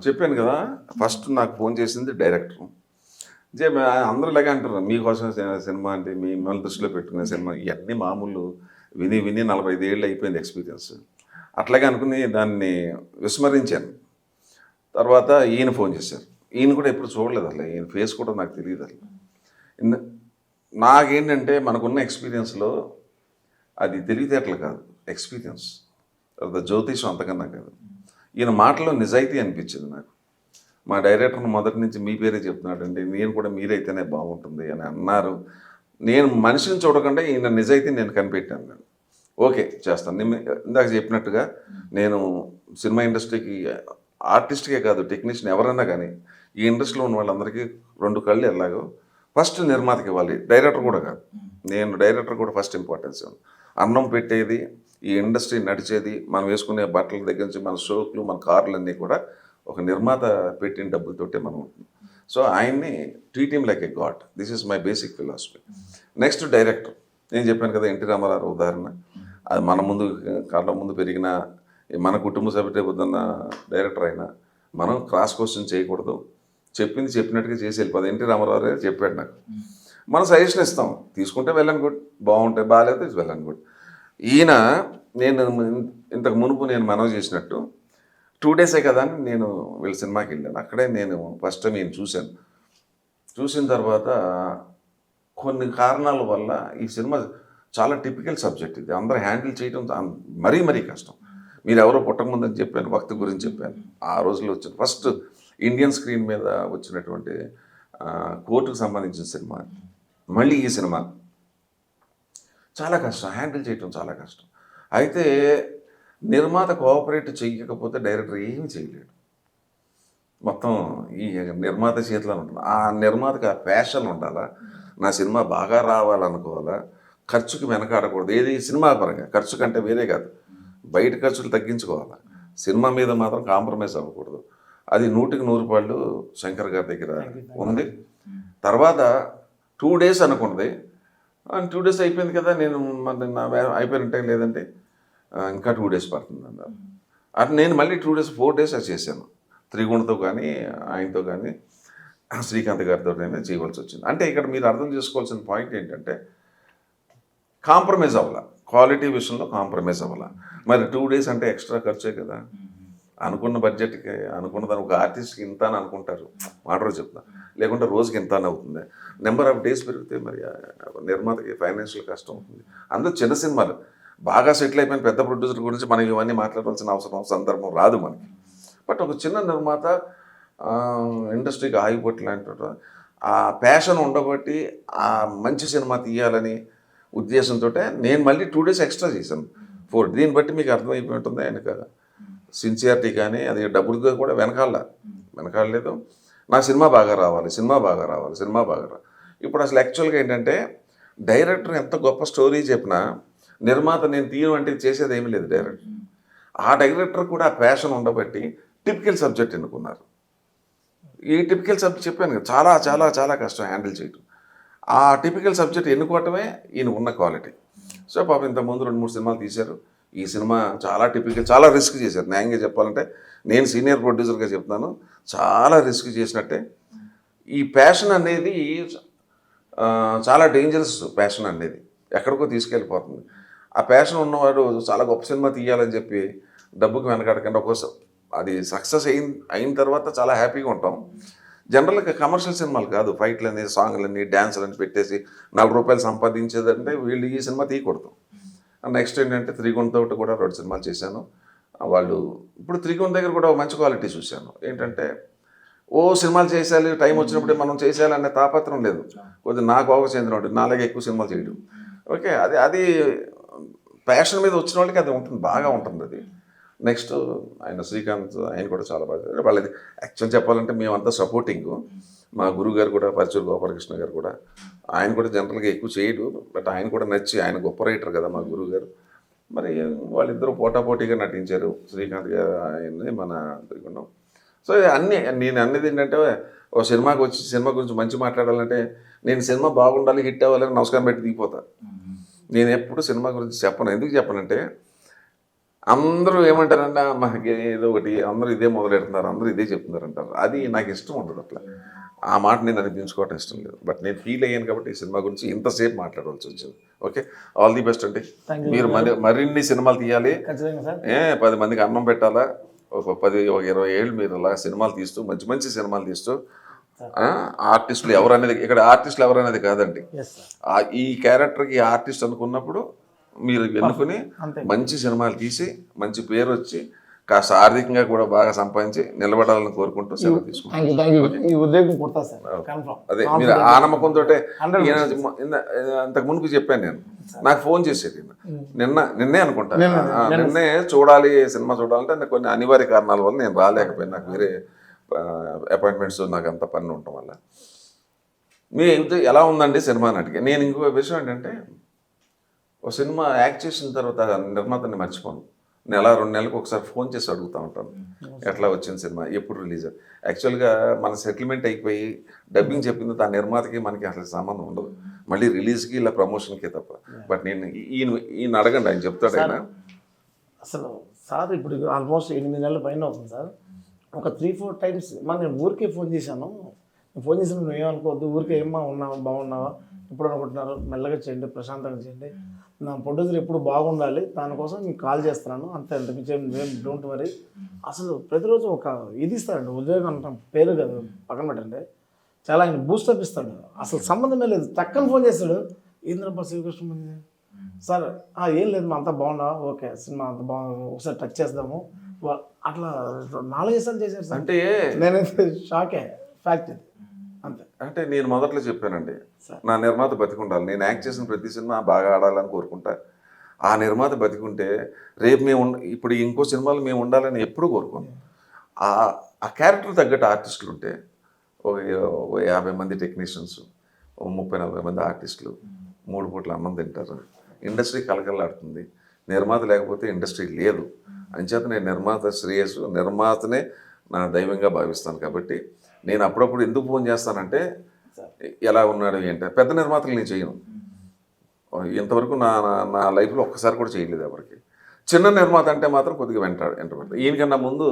S2: చెప్పాను కదా, ఫస్ట్ నాకు ఫోన్ చేసింది డైరెక్టర్. అందరూ ఇలాగే అంటారు మీకోసం సినిమా అంటే మిమ్మల్ని దృష్టిలో పెట్టుకునే సినిమా. ఇవన్నీ మామూలు విని 45 ఏళ్ళు అయిపోయింది ఎక్స్పీరియన్స్. అట్లాగే అనుకుని దాన్ని విస్మరించాను. తర్వాత ఈయన ఫోన్ చేశారు. ఈయన కూడా ఎప్పుడు చూడలేదు అసలు, ఈయన ఫేస్ కూడా నాకు తెలియదు అసలు. నాకేంటంటే మనకున్న ఎక్స్పీరియన్స్లో అది తెలివితేటలు కాదు, ఎక్స్పీరియన్స్. తర్వాత జ్యోతిషం అంతకన్నా కాదు. ఈయన మాటలో నిజాయితీ అనిపించింది నాకు. మా డైరెక్టర్ని మొదటి నుంచి మీ పేరే చెప్తున్నాడండి, నేను కూడా మీరైతేనే బాగుంటుంది అని అన్నారు. నేను మనిషిని చూడకుండా ఈయన నిజాయితీ నేను కనిపెట్టాను. నేను ఓకే చేస్తాను. ఇందాక చెప్పినట్టుగా నేను సినిమా ఇండస్ట్రీకి ఆర్టిస్ట్కే కాదు టెక్నీషియన్ ఎవరైనా కానీ ఈ ఇండస్ట్రీలో ఉన్న వాళ్ళందరికీ 2 కళ్ళు ఎలాగో ఫస్ట్ నిర్మాతకి ఇవ్వాలి, డైరెక్టర్ కూడా కాదు. నేను డైరెక్టర్ కూడా ఫస్ట్ ఇంపార్టెన్స్ ఇవ్వను. అన్నం పెట్టేది, ఈ ఇండస్ట్రీ నడిచేది, మనం వేసుకునే బట్టల దగ్గర నుంచి మన షోకులు మన కార్లన్నీ కూడా ఒక నిర్మాత పెట్టిన డబ్బులతోటే మనం ఉంటుంది. సో ఆయన్ని treat him like a God. This is my basic philosophy. Next director. నేను చెప్పాను కదా ఎన్టీ రామారావు ఉదాహరణ. అది మన ముందు కళ్ళ ముందు పెరిగిన మన కుటుంబ సభ్యుడే పొద్దున్న డైరెక్టర్ అయినా మనం క్రాస్ క్వశ్చన్ చేయకూడదు, చెప్పింది చెప్పినట్టుగా చేసి వెళ్ళిపోదు. ఎన్టీ రామారావు గారు చెప్పాడు నాకు. మనం సజెషన్ ఇస్తాం, తీసుకుంటే వెళ్ళను గుడ్, బాగుంటే బాగాలేదు వెళ్ళను గుడ్. ఈయన నేను ఇంతకు మునుపు నేను మనవి చేసినట్టు 2 డేసే కదా అని నేను వీళ్ళ సినిమాకి వెళ్ళాను. అక్కడే నేను ఫస్ట్ టైం ఈయన చూశాను. చూసిన తర్వాత కొన్ని కారణాల వల్ల ఈ సినిమా చాలా టిపికల్ సబ్జెక్ట్, ఇది అందరూ హ్యాండిల్ చేయడం మరీ కష్టం. మీరు ఎవరో పుట్టకముందని చెప్పాను, భక్తి గురించి చెప్పాను. ఆ రోజుల్లో వచ్చిన ఫస్ట్ ఇండియన్ స్క్రీన్ మీద వచ్చినటువంటి కోర్టుకు సంబంధించిన సినిమా. మళ్ళీ ఈ సినిమా చాలా కష్టం, హ్యాండిల్ చేయటం చాలా కష్టం. అయితే నిర్మాత కోఆపరేట్ చేయకపోతే డైరెక్టర్ ఏమీ చేయలేడు. మొత్తం ఈ నిర్మాత చేతిలో ఉంటుంది. ఆ నిర్మాతకి ఆ ప్యాషన్ ఉండాలా, నా సినిమా బాగా రావాలనుకోవాలా, ఖర్చుకి వెనకాడకూడదు. ఏది సినిమా పరంగా ఖర్చు కంటే వేరే కాదు, బయట ఖర్చులు తగ్గించుకోవాలా, సినిమా మీద మాత్రం కాంప్రమైజ్ అవ్వకూడదు. అది 100కి 100 శంకర్ గారి దగ్గర ఉంది. తర్వాత 2 డేస్ అనుకున్నది, 2 డేస్ అయిపోయింది కదా, నేను నా అయిపోయినట్టే లేదంటే ఇంకా 2 డేస్ పడుతుంది అన్నారు. అది నేను మళ్ళీ 2 డేస్ 4 డేస్ అది చేశాను. త్రిగుణతో కానీ ఆయనతో కానీ శ్రీకాంత్ గారితో చేయవలసి వచ్చింది. అంటే ఇక్కడ మీరు అర్థం చేసుకోవాల్సిన పాయింట్ ఏంటంటే కాంప్రమైజ్ అవ్వాల, క్వాలిటీ విషయంలో కాంప్రమైజ్ అవ్వాల. మరి 2 డేస్ అంటే ఎక్స్ట్రా ఖర్చే కదా. అనుకున్న బడ్జెట్కి అనుకున్నదాన్ని ఒక ఆర్టిస్ట్కి ఇంత అని అనుకుంటారు, మాట రోజు చెప్తా, లేకుంటే రోజుకి ఇంత అని అవుతుంది. నెంబర్ ఆఫ్ డేస్ పెరిగితే మరి నిర్మాతకి ఫైనాన్షియల్ కష్టం అవుతుంది. అందులో చిన్న సినిమాలు బాగా సెటిల్ అయిపోయిన పెద్ద ప్రొడ్యూసర్ గురించి మనం ఇవన్నీ మాట్లాడాల్సిన సందర్భం రాదు మనకి. బట్ ఒక చిన్న నిర్మాత ఇండస్ట్రీకి ఆగిపోట్లు అంటారు, ఆ ప్యాషన్ ఉండబట్టి ఆ మంచి సినిమా తీయాలని ఉద్దేశంతో నేను మళ్ళీ 2 days ఎక్స్ట్రా చేశాను 4. దీన్ని బట్టి మీకు అర్థమైపోయి ఉంటుంది ఆయనకు సిన్సియారిటీ కానీ అది డబ్బులతో కూడా వెనకాడలేదు. నా సినిమా బాగా రావాలి, సినిమా బాగా రావాలి, సినిమా బాగా రావాలి. ఇప్పుడు అసలు యాక్చువల్గా ఏంటంటే డైరెక్టర్ ఎంత గొప్ప స్టోరీ చెప్పినా నిర్మాత నేను తీయడం అంటే చేసేది ఏమీ లేదు. డైరెక్టర్ ఆ డైరెక్టర్ కూడా ఆ ప్యాషన్ ఉండబట్టి టిపికల్ సబ్జెక్ట్ ఎన్నుకున్నారు. ఈ టిపికల్ సబ్జెక్ట్ చెప్పాను కదా, చాలా చాలా చాలా కష్టం హ్యాండిల్ చేయడం. ఆ టిపికల్ సబ్జెక్ట్ ఎన్నుకోవటమే ఈయన ఉన్న క్వాలిటీ. సో పాపం ఇంతకుముందు 2-3 సినిమాలు తీశారు. ఈ సినిమా చాలా టిపికల్, చాలా రిస్క్ చేశారు. న్యాయంగా చెప్పాలంటే నేను సీనియర్ ప్రొడ్యూసర్గా చెప్తాను, చాలా రిస్క్ చేసినట్టే. ఈ ప్యాషన్ అనేది చాలా డేంజరస్. ప్యాషన్ అనేది ఎక్కడికో తీసుకెళ్ళిపోతుంది. ఆ ప్యాషన్ ఉన్నవాడు చాలా గొప్ప సినిమా తీయాలని చెప్పి డబ్బుకి వెనకాడకుండా ఒక్కోసారి అది సక్సెస్ అయిన తర్వాత చాలా హ్యాపీగా ఉంటాం. జనరల్గా కమర్షియల్ సినిమాలు కాదు, ఫైట్లని, సాంగ్లని, డ్యాన్సులని పెట్టేసి 4 రూపాయలు సంపాదించేదంటే వీళ్ళు ఈ సినిమా తీయకూడదు. నెక్స్ట్ ఏంటంటే త్రిగుణతో కూడా 2 సినిమాలు చేశాను. వాళ్ళు ఇప్పుడు త్రిగుణ దగ్గర కూడా మంచి క్వాలిటీ చూశాను. ఏంటంటే సినిమాలు చేసేయాలి, టైం వచ్చినప్పుడే మనం చేసేయాలనే తాపత్రం లేదు. కొద్దిగా నాకు అవకాశం చెందినట్టు నాలుగే ఎక్కువ సినిమాలు చేయడం. ఓకే, అది ప్యాషన్ మీద వచ్చిన వాళ్ళకి అది ఉంటుంది, బాగా ఉంటుంది అది. నెక్స్ట్ ఆయన శ్రీకాంత్, ఆయన కూడా చాలా బాగా. వాళ్ళది యాక్చువల్ చెప్పాలంటే మేమంతా సపోర్టింగ్. మా గురువు గారు కూడా పరిచూరు గోపాలకృష్ణ గారు కూడా, ఆయన కూడా జనరల్గా ఎక్కువ చేయడు, బట్ ఆయన కూడా నచ్చి, ఆయన గొప్ప రైటర్ కదా మా గురువు గారు. మరి వాళ్ళిద్దరూ పోటాపోటీగా నటించారు, శ్రీకాంత్ గారు ఆయన్ని మన త్రిగుణం. సో నేను అన్నది ఏంటంటే ఓ సినిమాకి వచ్చి సినిమా గురించి మంచి మాట్లాడాలంటే నేను సినిమా బాగుండాలి, హిట్ అవ్వాలని నమస్కారం పెట్టి దిగిపోతా. నేను ఎప్పుడు సినిమా గురించి చెప్పను. ఎందుకు చెప్పనంటే అందరూ ఏమంటారంటే మాకు ఏదో ఒకటి, అందరూ ఇదే మొదలెడుతున్నారు, అందరూ ఇదే చెప్తున్నారు అంటారు. అది నాకు ఇష్టం ఉండదు. అట్లా ఆ మాట నేను అనిపించుకోవటం ఇష్టం లేదు. బట్ నేను ఫీల్ అయ్యాను కాబట్టి ఈ సినిమా గురించి ఇంతసేపు మాట్లాడవలసి వచ్చింది. ఓకే, ఆల్ ది బెస్ట్ అండి. మీరు మరిన్ని సినిమాలు తీయాలి, 10 మందికి అన్నం పెట్టాలా. ఒక 20 ఏళ్ళు మీరు అలా సినిమాలు తీస్తూ, మంచి మంచి సినిమాలు తీస్తూ, ఆర్టిస్టులు ఎవరనేది ఇక్కడ ఆర్టిస్టులు ఎవరనేది కాదండి, ఈ క్యారెక్టర్కి ఆర్టిస్ట్ అనుకున్నప్పుడు మీరు ఎన్నుకుని మంచి సినిమాలు తీసి మంచి పేరు వచ్చి కాస్త ఆర్థికంగా కూడా బాగా సంపాదించి నిలబడాలని కోరుకుంటూ సెలవు తీసుకుంటాం. అదే మీరు ఆ నమ్మకంతో అంతకు మునుపు చెప్పాను నేను. నాకు ఫోన్ చేసేది నిన్నే అనుకుంటా, నిన్నే చూడాలి సినిమా చూడాలంటే కొన్ని అనివార్య కారణాల వల్ల నేను రాలేకపోయాను. నాకు వేరే అపాయింట్మెంట్స్, నాకు అంత పని ఉండటం వల్ల. మీరు ఎలా ఉందండి సినిమా అని అడిగా. నేను ఇంకో విషయం ఏంటంటే, ఒక సినిమా యాక్ట్ చేసిన తర్వాత నిర్మాతని మర్చిపోను. 1-2 నెలలకు ఒకసారి ఫోన్ చేసి అడుగుతూ ఉంటాను, ఎట్లా వచ్చింది సినిమా, ఎప్పుడు రిలీజ్. యాక్చువల్గా మన సెటిల్మెంట్ అయిపోయి డబ్బింగ్ చెప్పింది ఆ నిర్మాతకి మనకి అసలు సంబంధం ఉండదు, మళ్ళీ రిలీజ్కి ఇలా ప్రమోషన్కి తప్ప. బట్ నేను ఈయన అడగండి, ఆయన చెప్తాడు. ఆయన
S3: అసలు సార్ ఇప్పుడు ఆల్మోస్ట్ 8 నెలల పైన అవుతుంది సార్. ఒక 3-4 టైమ్స్ నేను ఊరికే ఫోన్ చేశాను. ఫోన్ చేసిన నువ్వు ఏమనుకోవద్దు, ఊరికే ఏమన్నా ఉన్నావా, బాగున్నావా, ఇప్పుడు అనుకుంటున్నారు, మెల్లగా చేయండి, ప్రశాంతంగా చేయండి, నా ప్రొడ్యూసర్ ఎప్పుడు బాగుండాలి, దానికోసం నేను కాల్ చేస్తున్నాను అంతే, డోంట్ వరీ. అసలు ప్రతిరోజు ఒక ఇది ఇస్తాడండి, ఉద్యోగం అంటాం పేరు కదా పక్కన పెట్టండి, చాలా ఆయన బూస్టప్ ఇస్తాడు. అసలు సంబంధమే లేదు, టక్కన ఫోన్ చేస్తాడు, ఏంద్రబ్బా శ్రీకృష్ణ సార్ ఏం లేదు, మా అంతా బాగున్నా, ఓకే సినిమా అంత బాగుంది, ఒకసారి టచ్ చేద్దాము, అట్లా 4-5 సార్లు చేశారు సార్. అంటే నేనైతే షాకే, ఫ్యాక్ట్ ఇది అంతే.
S2: అంటే నేను మొదట్లో చెప్పానండి, నా నిర్మాత బతికుండాలి, నేను యాక్ట్ చేసిన ప్రతి సినిమా బాగా ఆడాలని కోరుకుంటా. ఆ నిర్మాత బతికుంటే రేపు మేము ఇప్పుడు ఇంకో సినిమాలు మేము ఉండాలని ఎప్పుడూ కోరుకోను. ఆ క్యారెక్టర్ తగ్గట్టు ఆర్టిస్టులు ఉంటే ఒక 50 మంది టెక్నీషియన్స్, 30-40 మంది ఆర్టిస్టులు 3 పూట్ల అన్నం తింటారు, ఇండస్ట్రీ కలకలాడుతుంది. నిర్మాత లేకపోతే ఇండస్ట్రీ లేదు. అంచేత నేను నిర్మాత శ్రేయస్సు, నిర్మాతనే నా దైవంగా భావిస్తాను. కాబట్టి నేను అప్పుడప్పుడు ఎందుకు ఫోన్ చేస్తానంటే ఎలా ఉన్నాడు ఏంటంటే, పెద్ద నిర్మాతలు నేను చేయను, ఇంతవరకు నా లైఫ్లో ఒక్కసారి కూడా చేయలేదు ఎవరికి. చిన్న నిర్మాత అంటే మాత్రం కొద్దిగా వెంటబడతాను. ఈయనకన్నా ముందు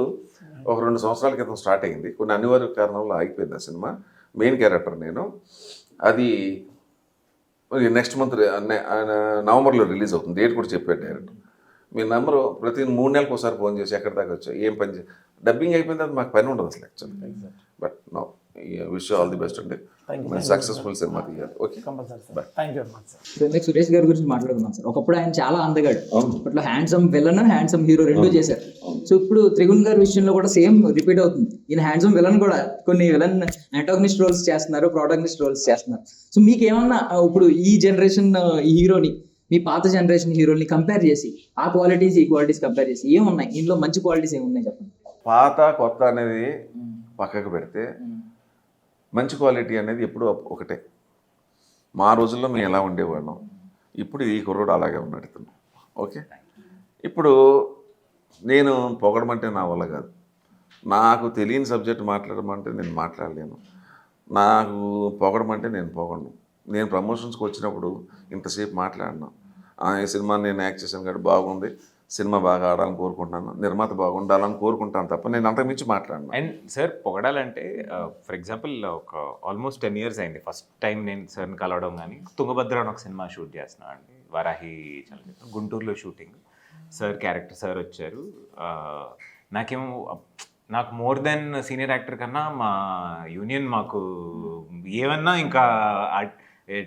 S2: ఒక 2 సంవత్సరాల క్రితం స్టార్ట్ అయింది, కొన్ని అనివార్య కారణాల వల్ల ఆగిపోయింది ఆ సినిమా. మెయిన్ క్యారెక్టర్ నేను. అది నెక్స్ట్ మంత్ నవంబర్లో రిలీజ్ అవుతుంది, డేట్ కూడా చెప్పాడు డైరెక్టర్. మీ నెంబరు ప్రతి 3 నెలలకు ఒకసారి ఫోన్ చేసి ఎక్కడి దాకా వచ్చాయి, ఏం పని డబ్బింగ్ అయిపోయింది, అది మాకు పని ఉండదు అసలు actually. But no wish all the best అండి. సక్సెస్ఫుల్ సినిమా తీయాలి. Okay,
S3: compulsory sir. Thank you very much sir.
S1: So ఇందాక సురేష్ గారి గురించి మాట్లాడుకున్నాం సార్. ఒకప్పుడు ఆయన చాలా అందగాడు, అప్పట్లో హ్యాండ్సమ్ విలన్ హ్యాండ్సమ్ హీరో రెండు చేశారు. సో ఇప్పుడు త్రిగుణ్ గారి విషయంలో కూడా సేమ్ రిపీట్ అవుతుంది. ఈయన హ్యాండ్సమ్ విలన్ కూడా కొన్ని విలన్ యాంటాగనిస్ట్ రోల్స్ చేస్తున్నారు, ప్రోటాగనిస్ట్ రోల్స్ చేస్తున్నారు. సో మీకు ఏమన్నా ఇప్పుడు ఈ జనరేషన్ ఈ హీరోని మీ పాత జనరేషన్ హీరోని కంపేర్ చేసి ఆ క్వాలిటీస్ ఈ క్వాలిటీస్ కంపేర్ చేసి ఏమున్నాయి, ఇందులో మంచి క్వాలిటీస్ ఏమున్నాయి చెప్పండి.
S2: పాత కొత్త అనేది పక్కకు పెడితే మంచి క్వాలిటీ అనేది ఎప్పుడు ఒకటే. మా రోజుల్లో మేము ఎలా ఉండేవాళ్ళం, ఇప్పుడు ఈ కుర్రోడు అలాగే ఉన్నాడు. ఓకే, ఇప్పుడు నేను పొగడమంటే నా వల్ల కాదు. నాకు తెలియని సబ్జెక్ట్ మాట్లాడమంటే నేను మాట్లాడలేను. నాకు పొగడమంటే నేను పొగడను. నేను ప్రమోషన్స్కి వచ్చినప్పుడు ఇంతసేపు మాట్లాడినా, ఈ సినిమా నేను యాక్ట్ చేశాను కాబట్టి బాగుంది, సినిమా బాగా ఆడాలని కోరుకుంటున్నాను, నిర్మాత బాగుండాలని కోరుకుంటాను తప్ప నేను అంతకుమించి మాట్లాడను.
S4: అండ్ సార్ పొగడాలంటే ఫర్ ఎగ్జాంపుల్ ఒక ఆల్మోస్ట్ 10 years అయింది ఫస్ట్ టైం నేను సార్ని కలవడం. కానీ తుంగభద్ర అని ఒక సినిమా షూట్ చేస్తున్నాను అండి, వరాహి చలనచిత్రం, గుంటూరులో షూటింగ్. సార్ క్యారెక్టర్ సార్ వచ్చారు. నాకు మోర్ దెన్ సీనియర్ యాక్టర్ కన్నా మా యూనియన్ మాకు ఏమన్నా ఇంకా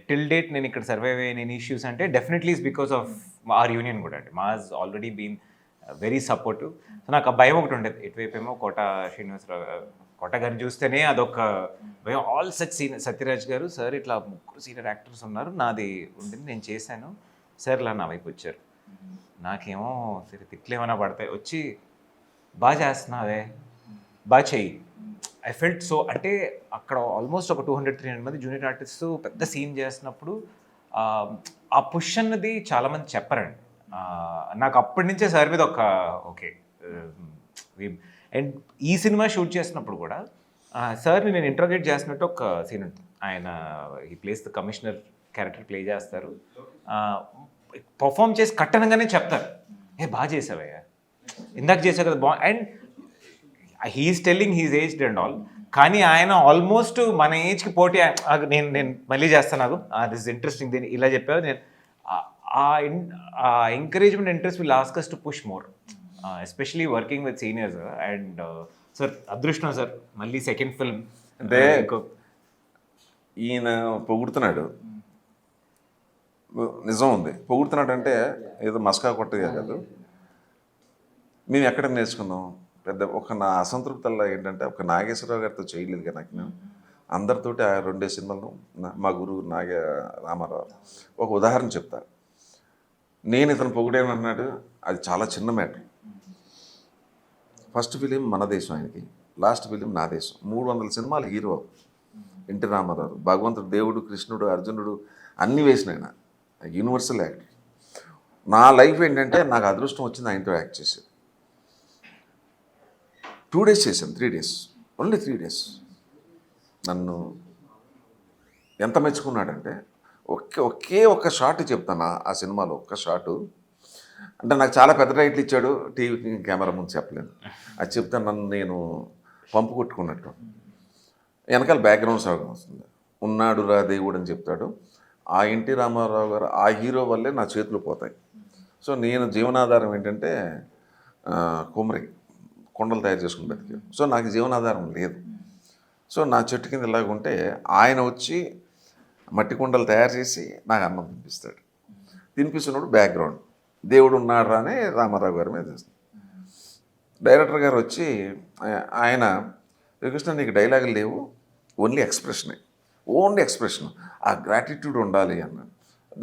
S4: టిల్ డేట్ నేను ఇక్కడ సర్వైవ్ అయిన ఇష్యూస్ అంటే definitely is because of our union కూడా అండి. Mass already been very supportive. So నాకు ఆ భయం ఒకటి ఉండేది. ఇటువైపు ఏమో కోట శ్రీనివాసరావు కోట గారిని చూస్తేనే అదొక భయం. ఆల్ సచ్ సత్యరాజ్ గారు సార్ ఇట్లా 3 సీనియర్ యాక్టర్స్ ఉన్నారు, నాది ఉండింది, నేను చేశాను, సార్ ఇలా నా వైపు వచ్చారు. నాకేమో సరే తిట్లేమన్నా పడతాయి, వచ్చి బాగా చేస్తున్నావే, బాగా చెయ్యి. ఐ ఫెల్ట్ సో, అంటే అక్కడ ఆల్మోస్ట్ ఒక 200-300 మంది జూనియర్ ఆర్టిస్ట్ పెద్ద సీన్ చేస్తున్నప్పుడు ఆ పుష్ అన్నది చాలామంది చెప్పరండి. నాకు అప్పటి నుంచే సార్ మీద ఒక ఓకే. అండ్ ఈ సినిమా షూట్ చేసినప్పుడు కూడా సార్ని నేను ఇంట్రోగేట్ చేసినట్టు ఒక సీన్ ఉంటుంది. ఆయన ఈ place the commissioner character play చేస్తారు. పర్ఫామ్ చేసి కట్టనంగానే చెప్తారు, బాగా చేసావయ్యా, ఇందాక చేసావు కదా బాగా. And he's telling he's aged and all, కానీ ఆయన ఆల్మోస్ట్ మన ఏజ్కి పోటీ. నేను మళ్ళీ చేస్తాను, నాకు దిస్ ఇస్ ఇంట్రెస్టింగ్, దీన్ని ఇలా చెప్పావు. నేను ఆ encouragement interest will ask us to push more, especially working with seniors. And sir అదృష్టం సార్, మళ్ళీ సెకండ్ ఫిల్మ్
S2: అంటే ఈయన పొగుడుతున్నాడు, నిజం ఉంది, పొగుడుతున్నాడు అంటే ఏదో మస్కా కొట్టగా కాదు. మేము ఎక్కడ నేర్చుకున్నాం పెద్ద ఒక నా అసంతృప్తల్లో ఏంటంటే ఒక నాగేశ్వరరావు గారితో చేయలేదు కదా నాకు. నేను అందరితోటి ఆ 2 సినిమాలు మా గురువు రామారావు. ఒక ఉదాహరణ చెప్తా, నేను ఇతను పొగిడేమన్నాడు, అది చాలా చిన్న మ్యాటర్. ఫస్ట్ ఫిలిం మన దేశం ఆయనకి, లాస్ట్ ఫిలిం నా దేశం. 300 సినిమాలు హీరో ఎన్టీ రామారావు. భగవంతుడు, దేవుడు, కృష్ణుడు, అర్జునుడు అన్నీ వేసిన ఆయన, యూనివర్సల్ యాక్టర్. నా లైఫ్ ఏంటంటే నాకు అదృష్టం వచ్చింది ఆయనతో యాక్ట్ చేసేది. 2 days చేశాను, 3 days, ఓన్లీ 3 days. నన్ను ఎంత మెచ్చుకున్నాడంటే ఒకే ఒక్క షాట్ చెప్తాను ఆ సినిమాలో, ఒక్క షాటు. అంటే నాకు చాలా పెద్ద టైటిల్ ఇచ్చాడు, టీవీ కెమెరా ముందు చెప్పలేను. అది చెప్తాను, నన్ను నేను పంపు కొట్టుకున్నట్టు. వెనకాల బ్యాక్గ్రౌండ్ సాంగ్ వస్తుంది, ఉన్నాడు రా దేవుడు అని చెప్తాడు. ఆ ఎన్టీ రామారావు గారు ఆ హీరో వల్లే నా చేతులు పోతాయి. సో నేను జీవనాధారం ఏంటంటే కుమరి కొండలు తయారు చేసుకుని బతికాను. సో నాకు జీవనాధారం లేదు. సో నా చెట్టు కింద ఇలాగుంటే ఆయన వచ్చి మట్టి కుండలు తయారు చేసి నాకు అన్నం తినిపిస్తాడు. తినిపిస్తున్నప్పుడు బ్యాక్గ్రౌండ్ దేవుడు ఉన్నాడు అని రామారావు గారి మీద చేస్తాను. డైరెక్టర్ గారు వచ్చి ఆయన, శ్రీకృష్ణ నీకు డైలాగులు లేవు, ఓన్లీ ఎక్స్ప్రెషనే, ఓన్లీ ఎక్స్ప్రెషన్, ఆ గ్రాటిట్యూడ్ ఉండాలి అన్నాడు.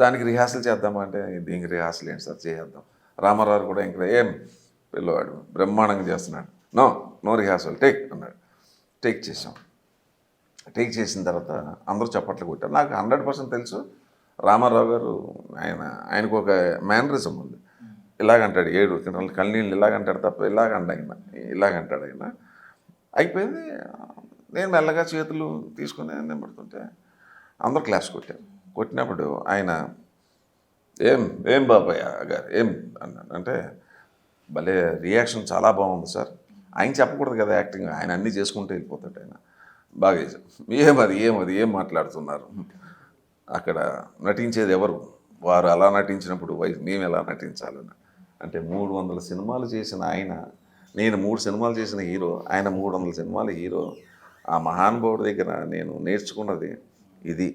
S2: దానికి రిహార్సల్ చేద్దామా అంటే దీనికి రిహార్సల్ ఏంటి సార్, చేద్దాం. రామారావు కూడా ఇంకా ఏం పిల్లవాడు బ్రహ్మాండంగా చేస్తున్నాడు, నో రిహార్సల్, టేక్ అన్నాడు. టేక్ చేసాం. టేక్ చేసిన తర్వాత అందరూ చప్పట్లు కొట్టారు. నాకు 100% తెలుసు రామారావు గారు ఆయనకు ఒక మేనరిజం ఉంది. ఇలాగంటాడు, 7 కళ్ళనీళ్ళు ఇలాగంటాడు తప్ప ఇలాగంటాడు ఆయన. అయిపోయింది. నేను మెల్లగా చేతులు తీసుకుని నింపడుతుంటే అందరూ క్లాస్ కొట్టారు. కొట్టినప్పుడు ఆయన ఏం బాబాయ్ గారు ఏం అన్నాడు అంటే, భలే రియాక్షన్ చాలా బాగుంది సార్. ఆయన చెప్పకూడదు కదా యాక్టింగ్, ఆయన అన్నీ చేసుకుంటూ వెళ్ళిపోతాడు. ఆయన బాగా చేశారు. ఏం మాట్లాడుతున్నారు, అక్కడ నటించేది ఎవరు, వారు అలా నటించినప్పుడు మేము ఎలా నటించాలని. అంటే 300 సినిమాలు చేసిన ఆయన, నేను 3 సినిమాలు చేసిన హీరో, ఆయన 300 సినిమాల హీరో. ఆ మహానుభావుడి దగ్గర నేను నేర్చుకున్నది ఇది.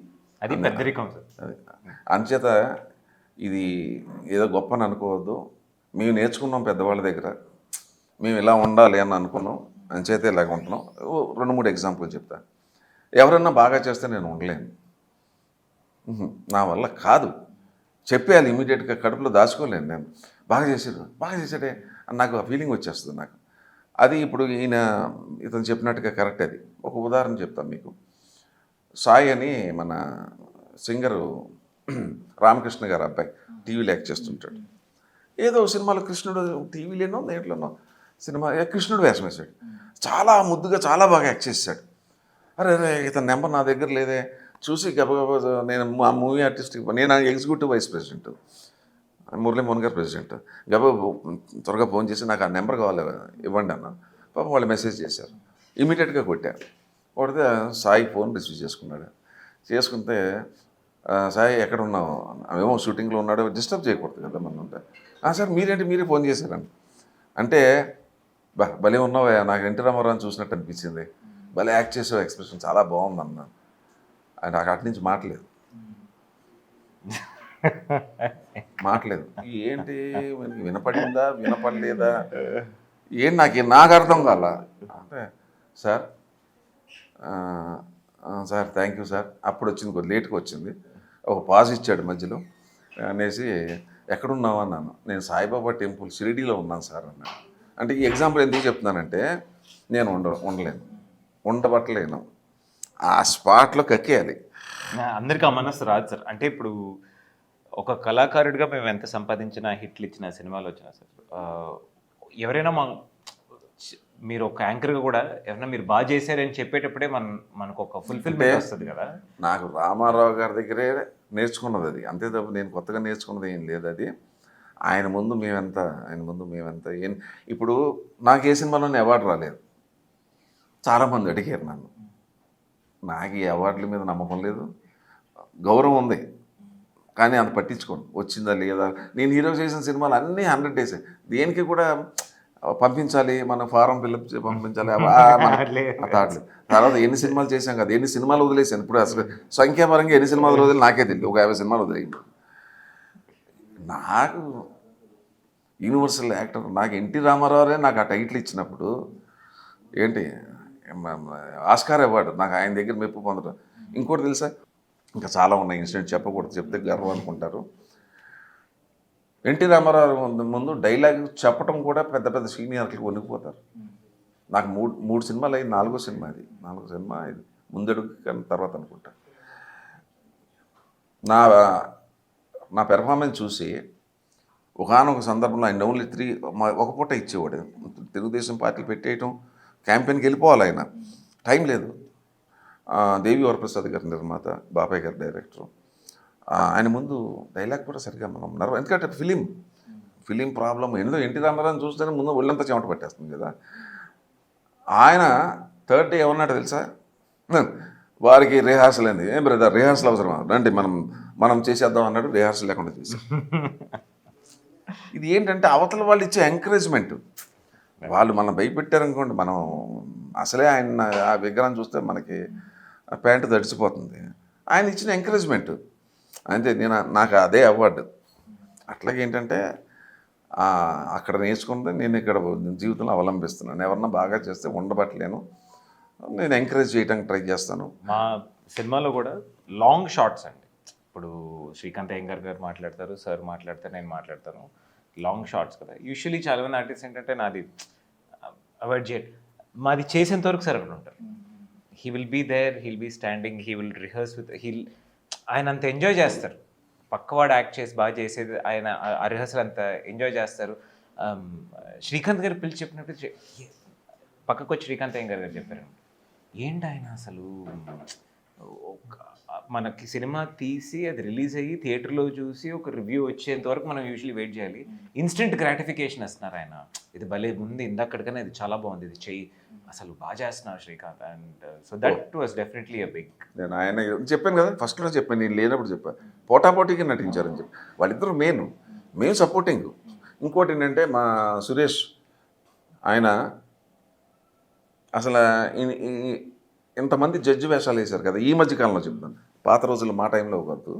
S4: అది పెద్దరికం సార్.
S2: అది అంచేత ఇది ఏదో గొప్పని అనుకోవద్దు. మేము నేర్చుకున్నాం పెద్దవాళ్ళ దగ్గర, మేము ఇలా ఉండాలి అని అనుకున్నాం, అంచేత ఇలాగ ఉంటున్నాం. 2-3 ఎగ్జాంపుల్ చెప్తా. ఎవరన్నా బాగా చేస్తే నేను ఉండలేను, నా వల్ల కాదు, చెప్పేయాలి ఇమీడియట్గా, కడుపులో దాచుకోలేను నేను. బాగా చేశాడే అని నాకు ఆ ఫీలింగ్ వచ్చేస్తుంది నాకు. అది ఇప్పుడు ఇతను చెప్పినట్టుగా కరెక్ట్. అది ఒక ఉదాహరణ చెప్తాను మీకు. సాయి అని మన సింగరు రామకృష్ణ గారు అబ్బాయి టీవీలో యాక్ట్ చేస్తుంటాడు. ఏదో సినిమాలో కృష్ణుడు, టీవీలోనో దేంట్లోనో సినిమా కృష్ణుడు వేషం వేశాడు. చాలా ముద్దుగా చాలా బాగా యాక్ట్ చేశాడు. అరే ఇతని నెంబర్ నా దగ్గర లేదే, చూసి గబగబా నేను మా మూవీ ఆర్టిస్ట్కి, నేను executive vice president, Murali Mohan గారు ప్రెసిడెంట్, గబగబా త్వరగా ఫోన్ చేసి నాకు ఆ నెంబర్ కావాలి ఇవ్వండి అన్న. పాపం వాళ్ళు మెసేజ్ చేశారు, ఇమీడియట్గా కొట్టారు. కొడితే సాయి ఫోన్ రిసీవ్ చేసుకున్నాడు. చేసుకుంటే సాయి ఎక్కడ ఉన్నావు, అవేమో షూటింగ్లో ఉన్నాడు, డిస్టర్బ్ చేయకూడదు కదా మనం ఉంటే. సార్ మీరే ఫోన్ చేశారండి అంటే, భలే ఉన్నావా, నాకు ఎన్టీ రామారావు చూసినట్టు అనిపించింది, భలే యాక్ట్ చేసావు, ఎక్స్ప్రెషన్ చాలా బాగుంది అన్న. నాకు అటు నుంచి మాట్లేదు ఏంటి వినపడిందా వినపడలేదా ఏంటి నాకు అర్థం కాల. అంటే సార్ థ్యాంక్ యూ సార్, అప్పుడు వచ్చింది, కొద్ది లేట్గా వచ్చింది, ఒక పాజ్ ఇచ్చాడు మధ్యలో అనేసి, ఎక్కడున్నావు అన్నాను. నేను సాయిబాబా టెంపుల్ షిరిడీలో ఉన్నాను సార్ అన్నాను. అంటే ఈ ఎగ్జాంపుల్ ఎందుకు చెప్తున్నానంటే, నేను ఉండలేను, ఉండబట్టలేను, ఆ స్పాట్లో కక్కేయాలి.
S4: అందరికీ ఆ మనసు రాదు సార్. అంటే ఇప్పుడు ఒక కళాకారుడిగా మేము ఎంత సంపాదించినా, హిట్లు ఇచ్చిన, సినిమాలు వచ్చినా సార్, ఎవరైనా మీరు ఒక యాంకర్గా కూడా ఎవరైనా మీరు బాగా చేశారని చెప్పేటప్పుడే మనకు ఒక ఫుల్ఫిల్మెంట్ వస్తుంది కదా.
S2: నాకు రామారావు గారి దగ్గరే నేర్చుకున్నది అది, అంతే తప్ప నేను కొత్తగా నేర్చుకున్నది ఏం లేదు. అది ఆయన ముందు మేమెంత ఏం. ఇప్పుడు నాకు ఏ సినిమాలోనే అవార్డు రాలేదు, చాలామంది అడిగారు నన్ను. నాకు ఈ అవార్డుల మీద నమ్మకం లేదు, గౌరవం ఉంది కానీ అంత పట్టించుకోండి, వచ్చిందా లేదా. నేను హీరో చేసిన సినిమాలు అన్నీ 100 డేసే, దేనికి కూడా పంపించాలి, మన ఫారం ఫిల్అప్ పంపించాలి థాట్లేదు. తర్వాత ఎన్ని సినిమాలు చేశాం కదా, ఎన్ని సినిమాలు వదిలేసాను, ఇప్పుడు అసలు సంఖ్యాపరంగా ఎన్ని సినిమాలు వదిలి నాకే తెలియదు, ఒక 50 సినిమాలు వదిలేయండి. నాకు యూనివర్సల్ యాక్టర్, నాకు ఎన్టీ రామారావునే నాకు ఆ టైటిల్ ఇచ్చినప్పుడు ఏంటి ఆస్కార్ అవార్డు, నాకు ఆయన దగ్గర మెప్పు పొందడం. ఇంకోటి తెలుసా, ఇంకా చాలా ఉన్నాయి ఇన్సిడెంట్, చెప్పకూడదు, చెప్తే గర్వం అనుకుంటారు. ఎన్టీ రామారావు ముందు డైలాగ్ చెప్పడం కూడా పెద్ద పెద్ద సీనియర్లకు వణికిపోతారు. నాకు మూడు సినిమాలు అయింది, నాలుగో సినిమా ఇది ముందడుగు కానీ తర్వాత అనుకుంటా. నా పెర్ఫార్మెన్స్ చూసి ఒకనొక సందర్భంలో ఆయన ఓన్లీ 3 ఒక పూట ఇచ్చేవాడు. తెలుగుదేశం పార్టీ పెట్టేయటం, క్యాంపెయిన్కి వెళ్ళిపోవాలి, ఆయన టైం లేదు. దేవి వరప్రసాద్ గారి నిర్మాత, బాబాయ్ గారి డైరెక్టర్, ఆయన ముందు డైలాగ్ కూడా సరిగ్గా మనం ఎందుకంటే ఫిలిం ప్రాబ్లం ఎందులో ఎన్టీ రామారావు చూస్తేనే ముందు ఒళ్ళంతా చెమట పట్టేస్తుంది కదా. ఆయన 3rd డే ఏమన్నాడు తెలుసా, వారికి రిహార్సల్ అయింది, ఏం బ్రదర్ రిహార్సల్ అవసరమా, రండి మనం చేసేద్దాం అన్నాడు. రిహార్సల్ లేకుండా చేశాం. ఇది ఏంటంటే అవతల వాళ్ళు ఇచ్చే ఎంకరేజ్మెంట్. వాళ్ళు మనం భయపెట్టారనుకోండి, మనం అసలే ఆయన ఆ విగ్రహం చూస్తే మనకి ప్యాంటు తడిసిపోతుంది. ఆయన ఇచ్చిన ఎంకరేజ్మెంట్ అంతే. నాకు అదే అవార్డు. అట్లాగే ఏంటంటే అక్కడ నేర్చుకుంటే నేను ఇక్కడ జీవితంలో అవలంబిస్తున్నాను. ఎవరన్నా బాగా చేస్తే ఉండబట్టలేను, నేను ఎంకరేజ్ చేయడానికి ట్రై చేస్తాను.
S4: మా సినిమాలో కూడా లాంగ్ షార్ట్స్ అండి. ఇప్పుడు శ్రీకాంత్ అయ్యంగార్ గారు మాట్లాడతారు, సార్ మాట్లాడతారు, నేను మాట్లాడతాను. లాంగ్ షార్ట్స్ కదా. యూజువల్లీ చాలా మంది ఆర్టిస్ట్ ఏంటంటే నాది అవాయిడ్ చేయండి, మాది చేసేంత వరకు సార్ అక్కడ ఉంటారు. He will be there, he'll be standing, he will rehearse with ఆయన అంత ఎంజాయ్ చేస్తారు. పక్కవాడు యాక్ట్ చేసి బాగా చేసేది ఆయన ఆ రిహర్సల్ అంత ఎంజాయ్ చేస్తారు. శ్రీకాంత్ గారు పిలిచి చెప్పినప్పుడు పక్కకు వచ్చి శ్రీకాంత్ అయ్యంగార్ గారు చెప్పారు, ఏంటి ఆయన అసలు మనకి సినిమా తీసి అది రిలీజ్ అయ్యి థియేటర్లో చూసి ఒక రివ్యూ వచ్చేంత వరకు మనం యూజువల్లీ వెయిట్ చేయాలి. ఇన్స్టెంట్ గ్రాటిఫికేషన్ ఇస్తున్నారు ఆయన. ఇది భలే ఉంది, ఇందాకడికనే ఇది చాలా బాగుంది, ఇది చెయ్యి, అసలు బాగా చేస్తున్నారు Srikanth. And so that was definitely a big.
S2: నేను ఆయన చెప్పాను కదా, ఫస్ట్లో చెప్పాను, నేను లేనప్పుడు చెప్పాను, పోటాపోటీగా నటించారని చెప్పి. వాళ్ళిద్దరూ మేము సపోర్టింగ్. ఇంకోటి ఏంటంటే మా సురేష్, ఆయన అసలు ఇంతమంది జడ్జి వేషాలు వేశారు కదా, ఈ మధ్య కాలంలో చెప్తాను, పాత రోజుల్లో మా టైంలో ఒకద్దు.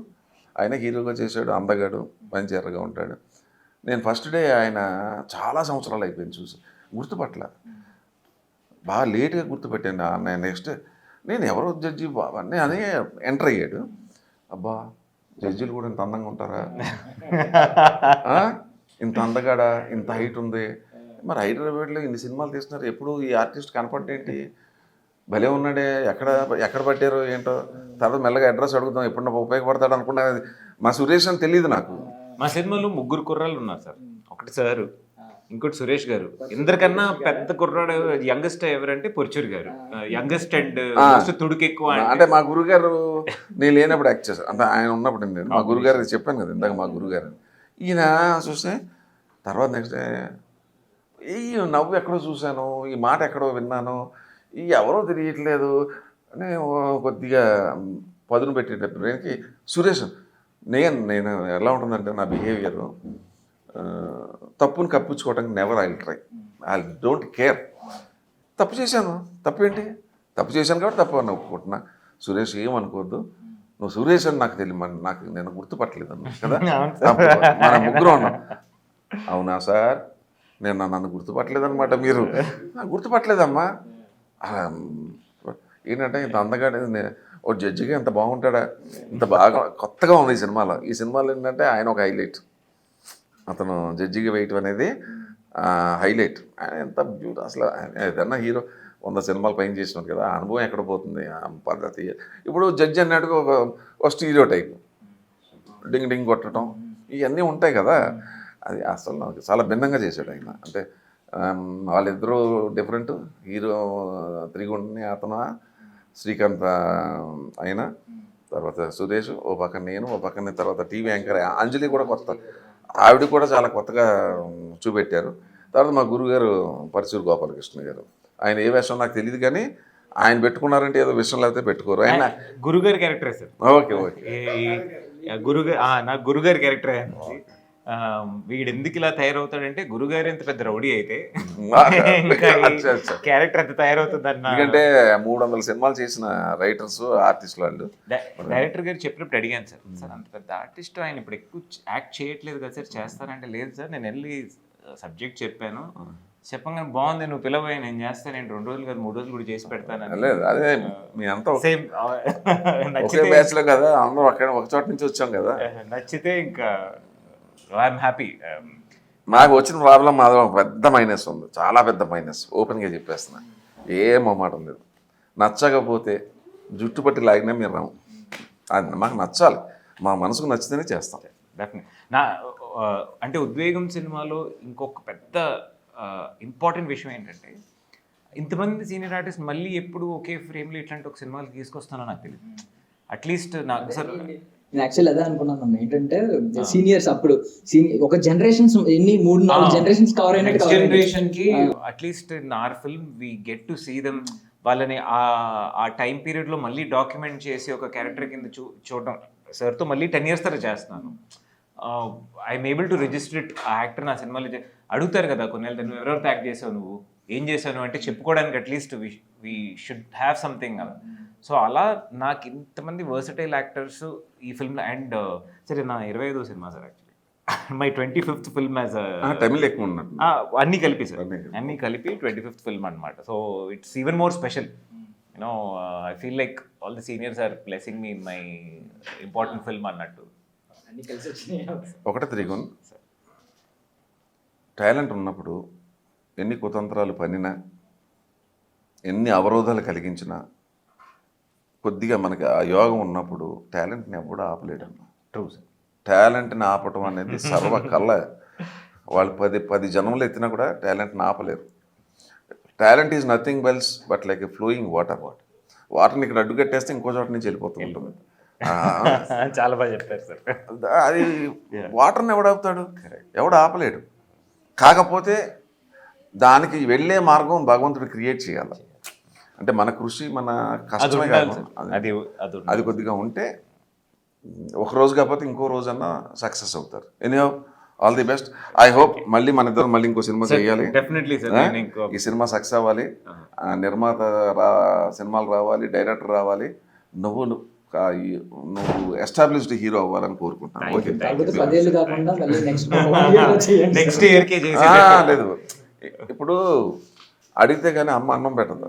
S2: ఆయన హీరోగా చేశాడు, అందగాడు, మంచి ఎర్రగా ఉంటాడు. నేను ఫస్ట్ డే ఆయన చాలా సంవత్సరాలు అయిపోయింది చూసి గుర్తుపట్టల, బాగా లేట్గా గుర్తుపెట్టాను. నేను నెక్స్ట్ నేను ఎవరో జడ్జి బాబా అని ఎంటర్ అయ్యాడు. అబ్బా, జడ్జిలు కూడా ఇంత అందంగా ఉంటారా, ఇంత అందగాడా, ఇంత హైట్ ఉంది. మరి హైదరాబాద్లో ఇన్ని సినిమాలు తీస్తున్నారు, ఎప్పుడు ఈ ఆర్టిస్ట్ కనపడేంటి, భలే ఉన్నాడే, ఎక్కడ పట్టారో ఏంటో. తర్వాత మెల్లగా అడ్రస్ అడుగుతాం, ఎప్పుడన్నా ఉపయోగపడతాడు అనుకున్నా. మా సురేష్ అని తెలియదు నాకు.
S4: మా సినిమాలో 3 కుర్రాళ్ళు ఉన్నారు సార్. ఒకటి సారు, ఇంకోటి సురేష్ గారు. ఇందరికన్నా పెద్ద కుర్రాడు యంగెస్ట్ ఎవరంటే పొర్చూరి గారు, యంగెస్ట్ అండ్ తుడుకు ఎక్కువ.
S2: అంటే మా గురుగారు నేను లేనప్పుడు యాక్ట్ చేశాను, అంటే ఆయన ఉన్నప్పుడు నేను మా గురుగారు చెప్పాను కదా ఇందాక, మా గురుగారు. ఈయన చూస్తే తర్వాత నెక్స్ట్ డే ఈ నవ్వు ఎక్కడో చూశాను, ఈ మాట ఎక్కడో విన్నాను, ఈ ఎవరో తెలియట్లేదు అని కొద్దిగా పదును పెట్టేటప్పుడు నేను సురేష్, నేను ఎలా ఉంటుందంటే నా బిహేవియర్, తప్పుని కప్పించుకోవడానికి never I try, I don't care. తప్పు చేశాను, తప్పు ఏంటి, తప్పు చేశాను కాబట్టి తప్పు అని ఒప్పుకుంటున్నా. సురేష్ ఏమనుకోవద్దు, నువ్వు సురేష్ అని నాకు తెలియదు, నాకు నేను గుర్తుపట్టలేదు అన్నా కదా, మన ముగ్గురు ఉన్నాం. అవునా సార్, నేను నన్ను గుర్తుపట్టలేదన్నమాట, మీరు నాకు గుర్తుపట్టలేదమ్మా. ఏంటంటే ఇంత అందగా ఓ జడ్జిగా ఎంత బాగుంటాడా, ఇంత బాగా కొత్తగా ఉంది ఈ సినిమాలో. ఈ సినిమాలో ఏంటంటే ఆయన ఒక హైలైట్, అతను జడ్జిగా వేయటం అనేది హైలైట్. ఆయన ఎంత బ్యూటీ అసలు. ఏదన్నా హీరో 100 సినిమాలు పైన చేసినారు కదా, ఆ అనుభవం ఎక్కడ పోతుంది, ఆ పద్ధతి. ఇప్పుడు జడ్జి అన్నట్టుగా ఒక స్టీరియో టైప్, డింగ్ డింగ్ కొట్టడం ఇవన్నీ ఉంటాయి కదా. అది అసలు నాకు చాలా భిన్నంగా చేశాడు ఆయన. అంటే వాళ్ళిద్దరూ డిఫరెంట్, హీరో త్రిగుణ్ణి అతను, శ్రీకాంత్ అయినా, తర్వాత సురేష్ ఓ పక్కన, నేను ఓ పక్కన, తర్వాత టీవీ యాంకర్ అంజలి కూడా కొత్త, ఆవిడ కూడా చాలా కొత్తగా చూపెట్టారు. తర్వాత మా గురుగారు పరచూరు గోపాలకృష్ణ గారు, ఆయన ఏ వేషం నాకు తెలియదు కానీ ఆయన పెట్టుకున్నారంటే ఏదో విషయం లేకపోతే పెట్టుకోరు. ఆయన
S4: గురుగారి క్యారెక్టర్ సార్.
S2: ఓకే
S4: నాకు గురుగారి క్యారెక్టర్. వీడు ఎందుకు ఇలా తయారవుతాడంటే, గురుగారు ఎంత పెద్ద రౌడీ అయితే క్యారెక్టర్ ఎంత తయారవుతుంది అన్న.
S2: ఎందుకంటే 300 సినిమాలు చేసిన రైటర్స్, ఆర్టిస్టులు వాళ్ళు.
S4: డైరెక్టర్ గారు చెప్పినప్పుడు అడిగాను సార్, సార్ అంత పెద్ద ఆర్టిస్ట్ ఆయన ఇప్పుడు ఎక్కువ యాక్ట్ చేయట్లేదు కదా సార్, చేస్తారంటే లేదు సార్, నేను వెళ్ళి సబ్జెక్ట్ చెప్పాను, చెప్పగానే బాగుంది, నువ్వు పిలవయ్య, నేను చేస్తాను, నేను 2 రోజులు కాదు 3 రోజులు కూడా చేసి పెడతాను.
S2: లేదు, అదే మీ అంతా
S4: సేమ్
S2: ఒకే బ్యాచ్ లో కదా, అందరూ అక్కడ ఒక చోట నుంచి వచ్చాం కదా,
S4: నచ్చితే ఇంకా ఐఎమ్ హ్యాపీ.
S2: నాకు వచ్చిన ప్రాబ్లం మాది ఒక పెద్ద మైనస్ ఉంది, చాలా పెద్ద మైనస్, ఓపెన్గా చెప్పేస్తున్నా, ఏం మొమ్మాట లేదు. నచ్చకపోతే జుట్టు పట్టి లాగినా మీరు రాము, అది మాకు నచ్చాలి, మా మనసుకు నచ్చితేనే చేస్తాం.
S4: డెఫినెట్. అంటే ఉద్వేగం సినిమాలో ఇంకొక పెద్ద ఇంపార్టెంట్ విషయం ఏంటంటే, ఇంతమంది సీనియర్ ఆర్టిస్ట్ మళ్ళీ ఎప్పుడు ఒకే ఫ్రేమ్లో ఇట్లాంటి ఒక సినిమాలు తీసుకొస్తానో నాకు తెలియదు. అట్లీస్ట్ నాకు సార్
S1: నేను యాక్చువల్ అదే అనుకున్నాను, ఏంటంటే సీనియర్స్ అప్పుడు ఒక జనరేషన్స్ ఎన్ని 3-4 జనరేషన్స్ కవర్ అయినట్టు
S4: జనరేషన్ కి at least in our film we get to see them. వాళ్ళని ఆ టైం పీరియడ్ లో మళ్ళీ డాక్యుమెంట్ చేసి ఒక క్యారెక్టర్ కింద చూడడం. సార్తో మళ్ళీ 10 years తర్వాత చేస్తున్నాను. I'm able to register it. ఆ యాక్టర్ నా సినిమాలో అడుగుతారు కదా కొన్నేళ్ళ, నువ్వు ఎవరెవరితో యాక్ట్ చేసావు, నువ్వు ఏం చేశాను అంటే చెప్పుకోవడానికి at least we should have something అలా. సో అలా నాకు ఇంతమంది వర్సటైల్ యాక్టర్స్ ఈ ఫిల్మ్లో. అండ్ సరే, నా 25వ cinema sir actually, my 25th film as
S2: Tamil ఎక్కువ ఉన్నట్టు
S4: అన్నీ కలిపి సార్, అన్నీ కలిపి 25th ఫిల్మ్ అనమాట. So it's even more special. You know I feel like all the seniors are blessing me in my important film అన్నట్టు.
S2: ఒకటే త్రిగుణ్, టాలెంట్ ఉన్నప్పుడు ఎన్ని కుతంత్రాలు పనినా, ఎన్ని అవరోధాలు కలిగించినా, కొద్దిగా మనకి ఆ యోగం ఉన్నప్పుడు టాలెంట్ని ఎప్పుడు ఆపలేడమ్మా.
S4: True sir.
S2: టాలెంట్ని ఆపటం అనేది సర్వ కళ్ళ. వాళ్ళు 10 జన్మలు ఎత్తినా కూడా టాలెంట్ని ఆపలేరు. Talent is nothing else but like a flowing వాటర్ని ఇక్కడ అడ్డు కట్టేస్తే ఇంకో చోట నుంచి వెళ్ళిపోతూ ఉంటుంది.
S4: చాలా బాగా చెప్పారు సార్.
S2: అది వాటర్ని ఎవడాపుతాడు, ఎవడు ఆపలేడు. కాకపోతే దానికి వెళ్ళే మార్గం భగవంతుడు క్రియేట్ చేయాలి. అంటే మన కృషి, మన కష్టమే కాదు, అది కొద్దిగా ఉంటే ఒక రోజు కాకపోతే ఇంకో రోజన్నా సక్సెస్ అవుతారు. Anyhow all the best. I hope మళ్ళీ మన ఇద్దరం మళ్ళీ ఇంకో సినిమా చేయాలి.
S4: Definitely sir.
S2: ఆ?
S4: నేను ఇంకో
S2: ఈ సినిమా సక్సెస్ అవ్వాలి, నిర్మాత సినిమాలు రావాలి, డైరెక్టర్ రావాలి, నువ్వు ఎస్టాబ్లిష్డ్ హీరో అవ్వాలని కోరుకుంటాను. ఓకే,
S1: కాకపోతే 10 ఏళ్ళు కాకుండా మళ్ళీ నెక్స్ట్
S4: నెక్స్ట్ ఇయర్కే చేసి
S2: లేదు ఇప్పుడు అడిగితే కానీ అమ్మ అన్నం పెట్టదు.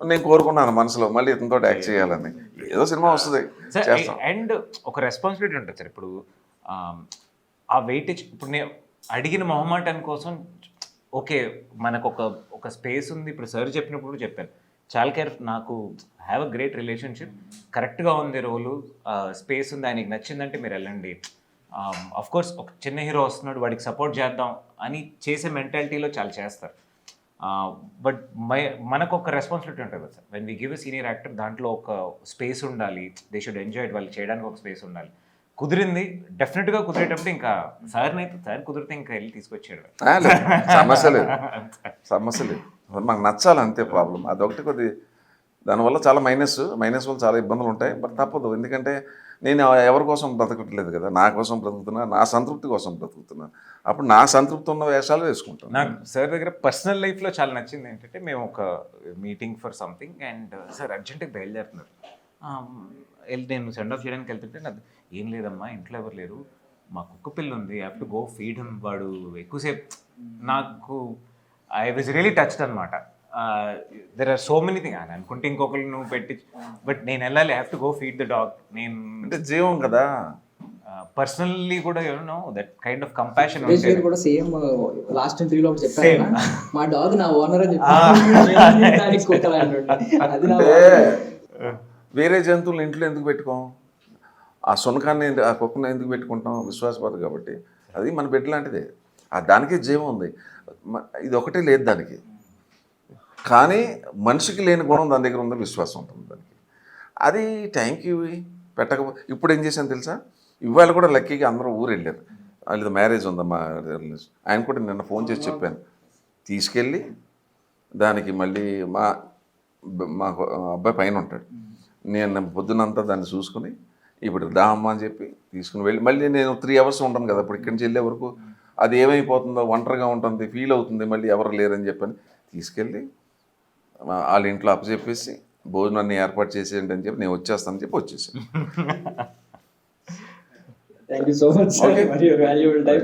S2: నేను కోరుకున్నాను మనసులో మళ్ళీ ఇతనితో యాక్ట్ చేయాలని. ఏదో సినిమా వస్తుంది చేస్తాం.
S4: అండ్ ఒక రెస్పాన్సిబిలిటీ ఉంటుంది సార్. ఇప్పుడు ఆ వెయిటేజ్ ఇప్పుడు నేను అడిగిన మొహమాటం కోసం ఓకే మనకు ఒక స్పేస్ ఉంది. ఇప్పుడు సార్ చెప్పినప్పుడు కూడా చెప్పాను, చాలా కేర్ నాకు హ్యావ్ అ గ్రేట్ రిలేషన్షిప్, కరెక్ట్గా ఉంది రోలు, స్పేస్ ఉంది, ఆయనకి నచ్చిందంటే మీరు వెళ్ళండి. అఫ్ కోర్స్ ఒక చిన్న హీరో వస్తున్నాడు వాడికి సపోర్ట్ చేద్దాం అని చేసే మెంటాలిటీలో చాలా చేస్తారు. బట్ మనకు ఒక రెస్పాన్సిబిలిటీ ఉంటుంది కదా sir. When we give a senior actor దాంట్లో ఒక స్పేస్ ఉండాలి, దే షుడ్ ఎంజాయ్ ఇట్, వాళ్ళు చేయడానికి ఒక స్పేస్ ఉండాలి. కుదిరింది డెఫినెట్గా కుదిరేటప్పుడు ఇంకా సార్ని అయితే సార్ కుదిరితే ఇంకా వెళ్ళి తీసుకొచ్చాడు.
S2: సమస్య లేదు మాకు నచ్చాలి అంతే ప్రాబ్లం. అదొకటి కొద్ది దానివల్ల చాలా మైనస్ వల్ల చాలా ఇబ్బందులు ఉంటాయి. బట్ తప్పదు, ఎందుకంటే నేను ఎవరి కోసం బ్రతకట్లేదు కదా, నా కోసం బ్రతుకుతున్నా, నా సంతృప్తి కోసం బ్రతుకుతున్నా. అప్పుడు నా సంతృప్తి ఉన్న వేషాలు వేసుకుంటాను.
S4: నాకు సార్ దగ్గర పర్సనల్ లైఫ్లో చాలా నచ్చింది ఏంటంటే, మేము ఒక meeting for something and sir అర్జెంట్గా బయలుదేరుతున్నారు. నేను సెండ్ ఆఫ్ చేయడానికి వెళ్తుంటే నాకు ఏం లేదమ్మా ఇంట్లో ఎవరు లేరు, మా కుక్క పిల్ల ఉంది, have to go feed him, వాడు ఎక్కువసేపు నాకు ఐ వాజ్ రియలీ టచ్డ్ అనమాట. There are so many thing అని అనుకుంటే ఇంకొకరు నువ్వు పెట్టి, బట్ నేను వెళ్ళాలి, have to go feed the dog. నేను
S2: అంటే జీవం కదా,
S4: పర్సనల్లీ కూడా no that kind of compassion
S1: కూడా సేమ్ లాస్ట్ ఇంటర్వ్యూలో చెప్పారు, మా డాగ్ నా ఓనర్ అని చెప్పి.
S2: వేరే జంతువులు ఇంట్లో ఎందుకు పెట్టుకోం? ఆ సునకాన్ని ఆ కుక్కని ఎందుకు పెట్టుకుంటాం? విశ్వాసపాతం కాబట్టి. అది మన బిడ్డ లాంటిదే, దానికి జీవం ఉంది. ఇది ఒకటే లేదు దానికి, కానీ మనిషికి లేని గుణం దాని దగ్గర ఉంది, విశ్వాసం ఉంటుంది దానికి. అది థ్యాంక్ యూ పెట్టకపోతే ఇప్పుడు ఏం చేశాను తెలుసా, ఇవాళ కూడా లక్కీగా అందరూ ఊరు వెళ్ళారు, వాళ్ళది మ్యారేజ్ ఉందమ్మా ఆయన కూడా నిన్న ఫోన్ చేసి చెప్పాను, తీసుకెళ్ళి దానికి మళ్ళీ మా అబ్బాయి పైన ఉంటాడు, నేను పొద్దునంతా దాన్ని చూసుకుని ఇప్పుడు దాహమ్మ అని చెప్పి తీసుకుని వెళ్ళి మళ్ళీ నేను 3 hours ఉంటాను కదా, ఇప్పుడు ఇక్కడి నుంచి వెళ్ళే వరకు అది ఏమైపోతుందో, ఒంటరిగా ఉంటుంది, ఫీల్ అవుతుంది, మళ్ళీ ఎవరు లేరని చెప్పని తీసుకెళ్ళి వాళ్ళ ఇంట్లో అప్పచెప్పేసి భోజనాన్ని ఏర్పాటు చేసేయండి అని చెప్పి నేను వచ్చేస్తానని చెప్పి వచ్చేసాను.
S1: Thank you so much sir, మరి వాల్యుబుల్ టైం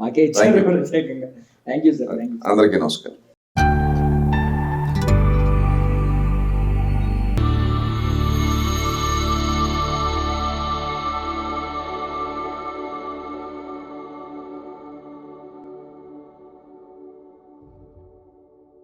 S1: మాకే ఇచ్చారు. Thank you sir.
S2: అందరికీ నమస్కారం.